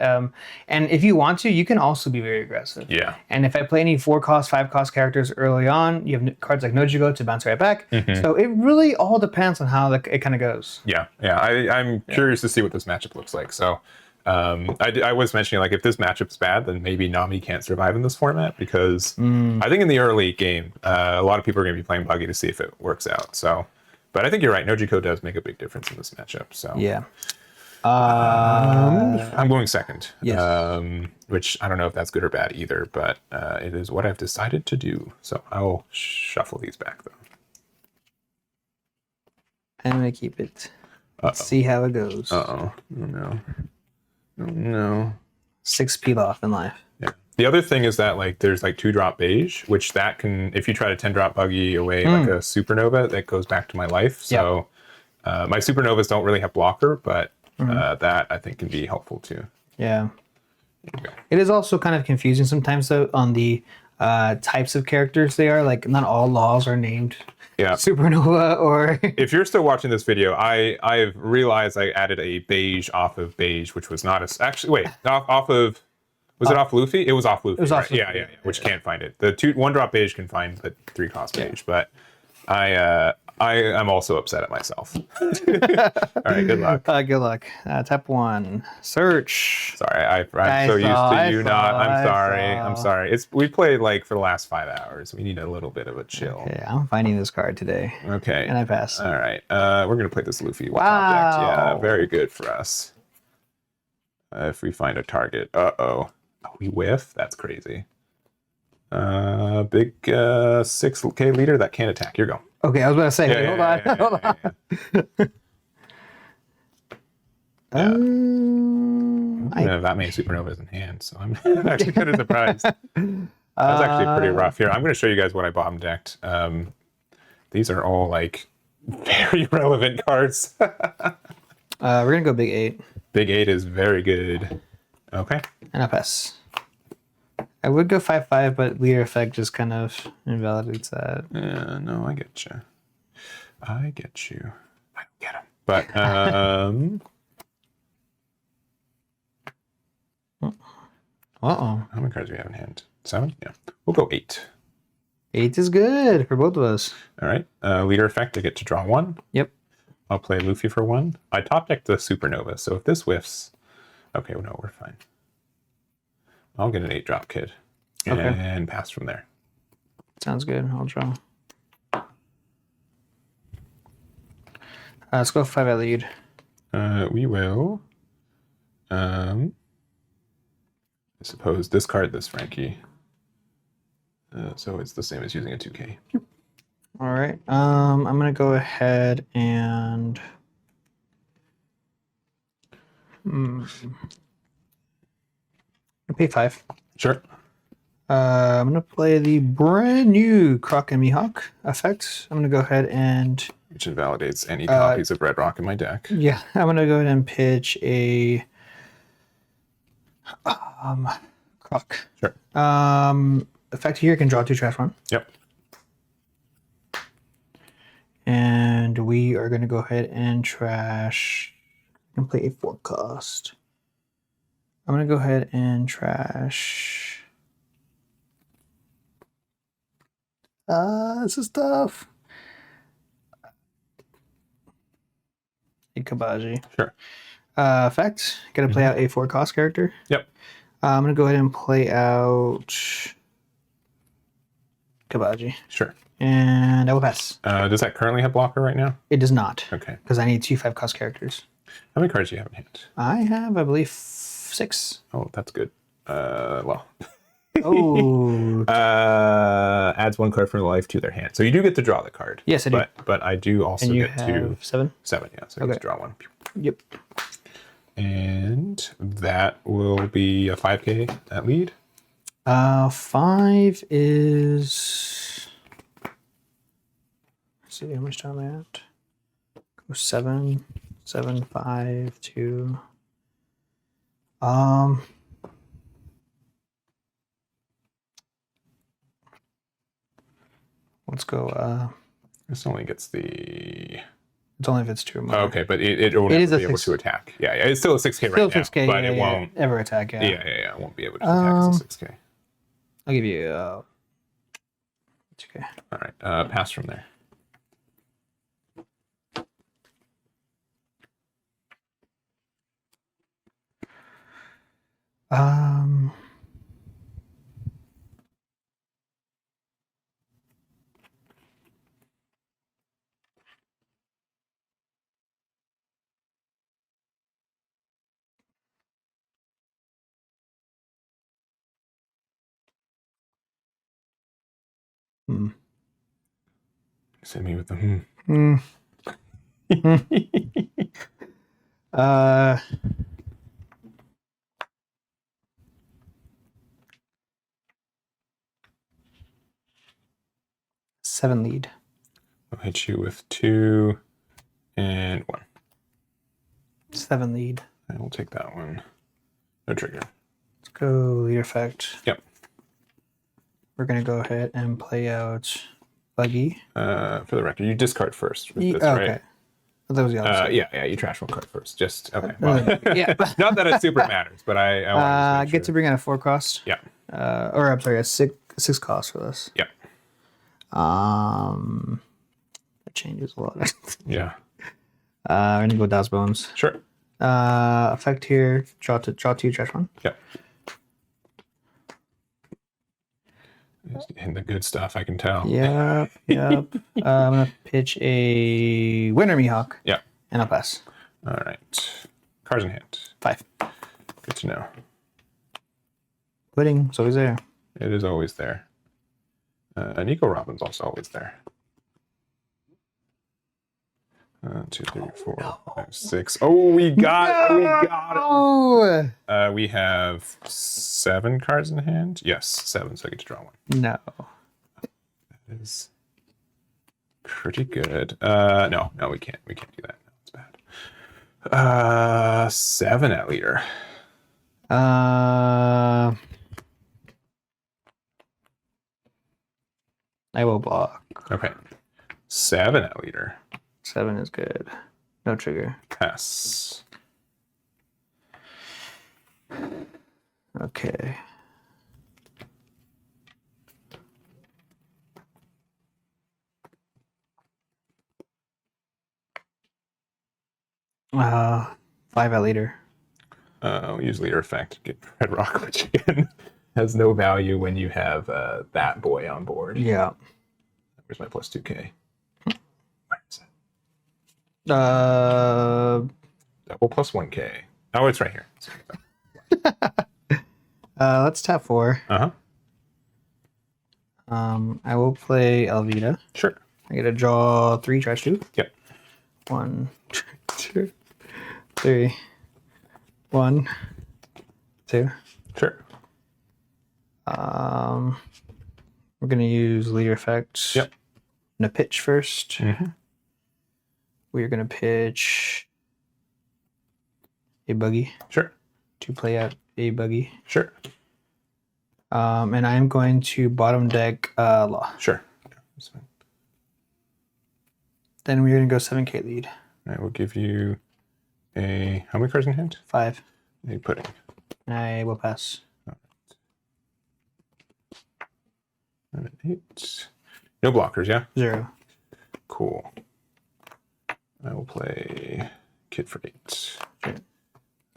And if you want to, you can also be very aggressive. Yeah. And if I play any 4-cost, 5-cost characters early on, you have cards like Nojiko to bounce right back. So it really all depends on how it kind of goes. Yeah. I'm curious to see what this matchup looks like. So I was mentioning like if this matchup's bad, then maybe Nami can't survive in this format because I think in the early game, a lot of people are going to be playing Buggy to see if it works out. So, but I think you're right. Nojiko does make a big difference in this matchup. So yeah, I'm going second. Yes. Which I don't know if that's good or bad either, but it is what I've decided to do. So I'll shuffle these back though. I'm gonna keep it. Let's see how it goes. Oh no. Oh no. 6 peel off in life. Yeah. The other thing is that like there's like 2-drop beige, which that can, if you try to 10-drop Buggy away like a supernova, that goes back to my life. So my supernovas don't really have blocker, but that I think can be helpful too. Yeah. It is also kind of confusing sometimes though on the types of characters they are. Like not all laws are named supernova or if you're still watching this video, I've realized I added a beige off of beige, which was not actually off of Was it off Luffy? It was off Luffy. It was off right? Luffy. Yeah. Which can't find it. The 1-drop page can find the 3-cost page, but I'm also upset at myself. All right, good luck. Good luck. Tap 1. Search. Sorry, I'm so used to you not. I'm sorry. We played like for the last 5 hours. We need a little bit of a chill. Okay, I'm finding this card today. Okay. And I pass. All right. We're gonna play this Luffy with Wow. top deck. Yeah, very good for us. If we find a target. Oh, we whiff? That's crazy. Big 6K leader that can't attack. Here you go. Okay, I was about to say, hold on. I have that many supernovas in hand, so I'm actually kind of surprised. That was actually pretty rough. Here, I'm going to show you guys what I bottom decked. These are all like very relevant cards. We're gonna go big 8. Big 8 is very good. Okay. And a pass. I would go 5/5, but leader effect just kind of invalidates that. Yeah, no, I get you. I get you. I don't get him. But Uh-oh. how many cards do we have in hand? 7? Yeah. We'll go 8. 8 is good for both of us. All right. Leader effect, I get to draw 1. Yep. I'll play Luffy for 1. I top decked the supernova, so if this whiffs, okay, well, no, we're fine. I'll get an 8-drop kid and pass from there. Sounds good. I'll draw. Let's go 5 at lead. We will, I suppose, discard this Frankie. So it's the same as using a 2K. All right. I'm gonna go ahead and I'll pay 5. Sure. I'm gonna play the brand new Croc and Mihawk effect. I'm gonna go ahead and Which invalidates any copies of Red Rock in my deck. I'm gonna go ahead and pitch a Croc. Sure. Effect here can draw 2 trash 1. Yep. And we are gonna go ahead and trash and play a 4-cost. I'm gonna go ahead and trash. This is tough. A Kabaji. Sure. Effect. Gotta play out a 4-cost character. Yep. I'm gonna go ahead and play out Kabaji. Sure. And I will pass. Does that currently have blocker right now? It does not. Okay. Because I need 2 5-cost characters. How many cards do you have in hand? I have, I believe, 6. Oh, that's good. Well. Oh. Adds 1 card from their life to their hand. So you do get to draw the card. Yes, I do. But I do also And you get have to 7? 7, yeah. So you get to draw 1. Yep. And that will be a 5K at lead. 5 is. Let's see how much time I have. Go 7, 7, 5, 2. Let's go. This only gets the. It's only if it's 2 or more. Oh, okay, but it won't is a be able 6. to attack. Yeah, it's still a 6K Still right now. 6K, But it won't. ever attack. Yeah. Yeah, it won't be able to attack as a 6K. I'll give you. It's okay. All right, pass from there. Send me with the Seven lead. I'll hit you with 2 and 1. 7 lead. I will take that one. No trigger. Let's go lead effect. Yep. We're gonna go ahead and play out Buggy. For the record, you discard first with this, right? That was the opposite. Yeah, you trash one card first. Just okay. Well, Yeah. not that it super matters, but I want to Get to bring out a 4 cost. Yeah. Or I'm sorry, a 6 cost for this. Yeah. That changes a lot. Yeah. We're gonna go Das Bones. Sure. Effect here. Draw 2, trash 1. Yep. And the good stuff, I can tell. Yep. I'm gonna pitch a Winter Mihawk. Yeah. And I'll pass. All right. Cards in hand. 5. Good to know. Pudding, it's always there. It is always there. Nico Robin's also always there. 2, 3, 4, 5, 6. Oh, we got it. Oh We have 7 cards in hand. Yes, 7, so I get to draw 1. no. That is pretty good. No, we can't. We can't do that. No, it's bad. 7 at leader. I will block. Okay. 7 at leader. 7 is good. No trigger. Pass. Okay. Uh, 5 at leader. We'll use leader effect. Get Red Rock, which again has no value when you have that boy on board. Yeah. Where's my plus 2K? Where is it? Double plus 1K. Oh, it's right here. Let's tap 4. Uh-huh. I will play Alvida. Sure. I get to draw 3, trash 2. Yep. 1, 2, 3. 1, 2. Sure. We're gonna use leader effect. Yep. I'm gonna pitch first. Mm-hmm. We're gonna pitch a buggy Sure. to play out a buggy. Sure. And I am going to bottom deck Law. Sure. Yeah, that's fine. Then we're gonna go 7K lead. I will give you a how many cards in hand? 5. A pudding. I will pass. 7, 8. No blockers, yeah? 0. Cool. I will play Kid for 8. Okay.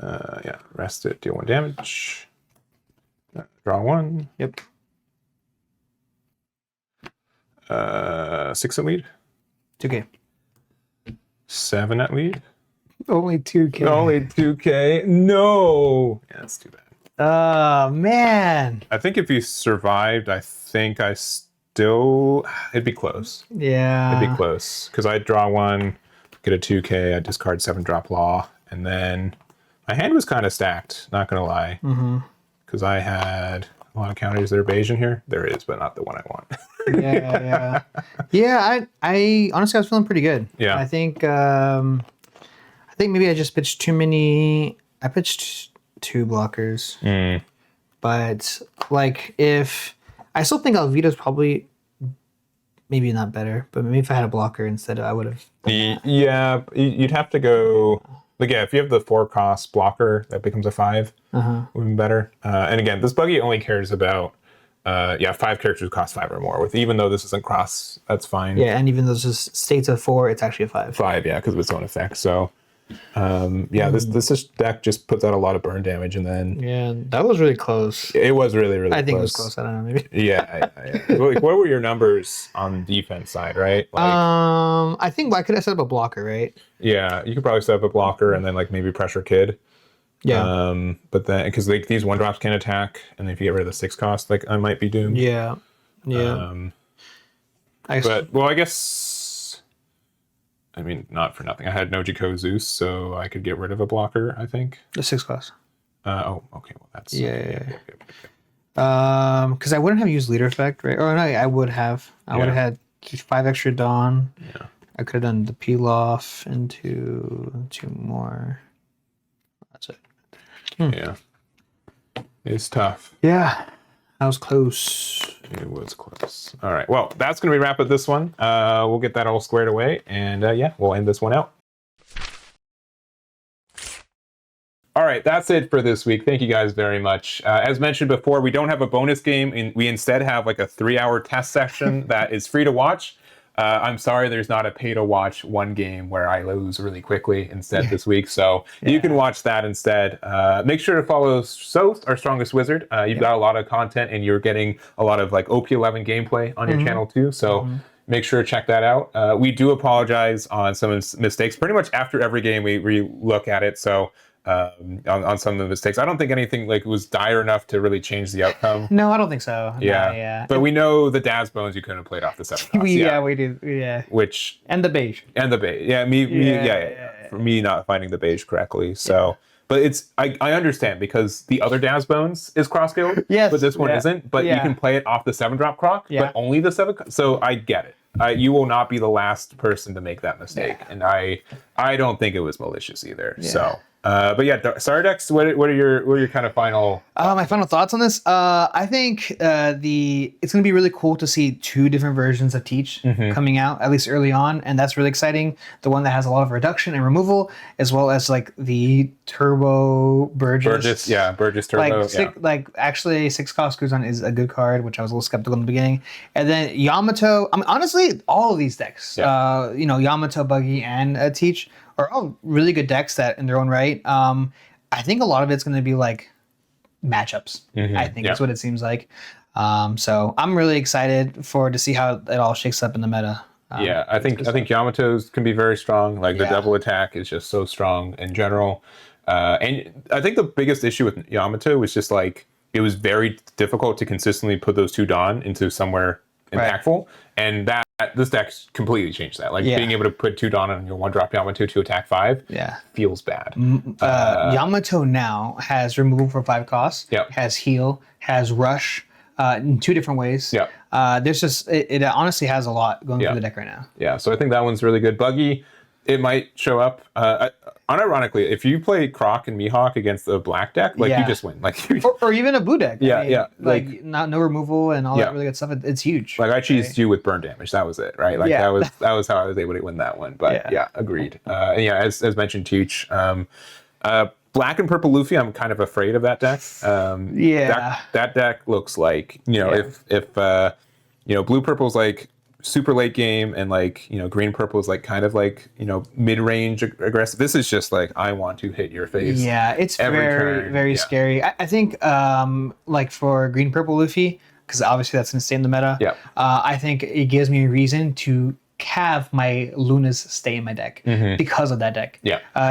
Yeah, rest it, deal 1 damage. Draw 1. Yep. 6 at lead. 2K. 7 at lead. Only 2K. Only 2K. No. Yeah, that's too bad. Oh man. I think if you survived, I think I still it'd be close. Yeah. It'd be close because I draw 1, get a 2K, I discard 7 drop Law, and then my hand was kind of stacked. Not gonna lie, because I had a lot of counters. There Bayesian here. There is, but not the one I want. Yeah. I honestly I was feeling pretty good. Yeah. I think maybe I just pitched too many. I pitched 2 blockers. But like if I still think Alvida's probably maybe not better, but maybe if I had a blocker instead, I would have. Yeah, you'd have to go. Like, yeah, if you have the 4 cost blocker, that becomes a 5. Would be better. And again, this buggy only cares about 5 characters who cost 5 or more. With even though this isn't cross, that's fine. Yeah, and even though this states a 4, it's actually a 5. 5, yeah, because of its own effect. So, this deck just puts out a lot of burn damage, and then Yeah, that was really close. it was really, really. I think it close. was close. I don't know, maybe. Yeah. Like, what were your numbers on the defense side, right? Like, I think I could have set up a blocker, right? yeah, you could probably set up a blocker and then like maybe pressure Kid. Yeah. But then because like these 1-drops can attack, and if you get rid of the 6 cost, like I might be doomed. Yeah. But well, I guess. I mean, not for nothing. I had no Jiko Zeus, so I could get rid of a blocker, I think. The 6 cost. Okay. Well, that's... Yeah. Because I wouldn't have used leader effect, right? Or no, I would have. I would have had 5 extra Dawn. Yeah. I could have done the peel off into 2 more. That's it. Yeah. It's tough. Yeah. That was close. It was close. All right. Well, that's going to be wrap up this one. We'll get that all squared away, and we'll end this one out. that's it for this week. Thank you guys very much. As mentioned before, we don't have a bonus game, and we instead have like a 3-hour test session that is free to watch. I'm sorry there's not a pay-to-watch one game where I lose really quickly instead this week, so you can watch that instead. Make sure to follow Soth, our strongest wizard. You've got a lot of content, and you're getting a lot of like OP11 gameplay on your channel too, so make sure to check that out. We do apologize on some mistakes. Pretty much after every game, we look at it, so on some of the mistakes. I don't think anything like was dire enough to really change the outcome. No, I don't think so. Yeah, No, yeah. But we know the Daz bones you couldn't have played off the 7 we do. Yeah. Which And the beige. and the beige. Yeah, for me not finding the beige correctly. So, but it's I understand because the other Daz bones is cross skilled. Yes. But this one isn't. But you can play it off the 7-drop croc. But only the 7. So I get it. You will not be the last person to make that mistake, and I don't think it was malicious either. Yeah. So. But yeah, Sardex, what are your kind of final? My final thoughts on this. I think it's going to be really cool to see 2 different versions of Teach coming out, at least early on, and that's really exciting. The one that has a lot of reduction and removal, as well as like the Turbo Burgess. Burgess Turbo. Like actually, 6-cost Cruzon is a good card, which I was a little skeptical in the beginning. And then Yamato. I mean, honestly, all of these decks, Yamato, Buggy, and Teach are all really good decks that in their own right. I think a lot of it's going to be like matchups. I think that's what it seems like. So I'm really excited to see how it all shakes up in the meta. I think Yamato's can be very strong. Like the double attack is just so strong in general. And I think the biggest issue with Yamato was just like it was very difficult to consistently put those 2 Dawn into somewhere impactful, and this deck completely changed that. Like being able to put 2 Dawn on your 1-drop Yamato to attack 5 feels bad. Yamato now has removal for 5 costs, has heal, has rush in 2 different ways. There's just, it honestly has a lot going through the deck right now. Yeah, so I think that one's really good. Buggy, it might show up. Unironically, if you play Croc and Mihawk against the black deck, like you just win. Like or even a blue deck. I mean, Like no removal and all that really good stuff. It's huge. Like I cheesed you with burn damage. That was it, right? Like that was how I was able to win that one. But agreed. And as mentioned, Teach. Black and purple Luffy, I'm kind of afraid of that deck. That deck looks like if blue purple's like super late game and like green purple is like kind of like mid-range aggressive. This is just like I want to hit your face. It's very scary. I think like for green purple Luffy, because obviously that's going to stay in the meta. I think it gives me a reason to have my Lunas stay in my deck because of that deck.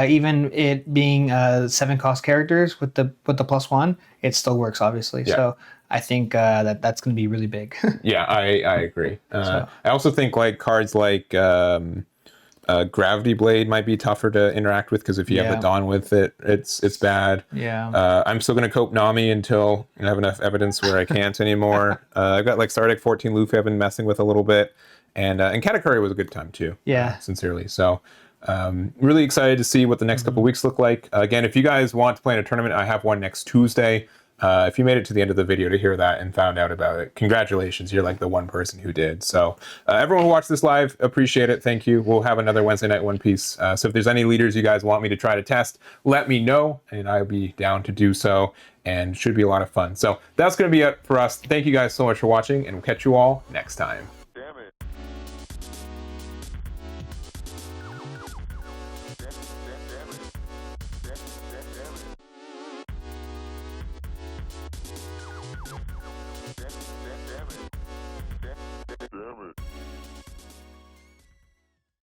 Even it being 7-cost characters with the +1, it still works obviously. So I think that's going to be really big. I agree. I also think like cards like Gravity Blade might be tougher to interact with because if you have the Dawn with it, it's bad. I'm still going to cope Nami until I have enough evidence where I can't anymore. I've got like Star Deck 14 Luffy I've been messing with a little bit. And Katakuri was a good time too. Sincerely. So really excited to see what the next couple weeks look like. Again, if you guys want to play in a tournament, I have one next Tuesday. If you made it to the end of the video to hear that and found out about it, congratulations. You're like the one person who did. So everyone who watched this live, appreciate it. Thank you. We'll have another Wednesday Night One Piece. So if there's any leaders you guys want me to try to test, let me know and I'll be down to do so. And should be a lot of fun. So that's going to be it for us. Thank you guys so much for watching and we'll catch you all next time.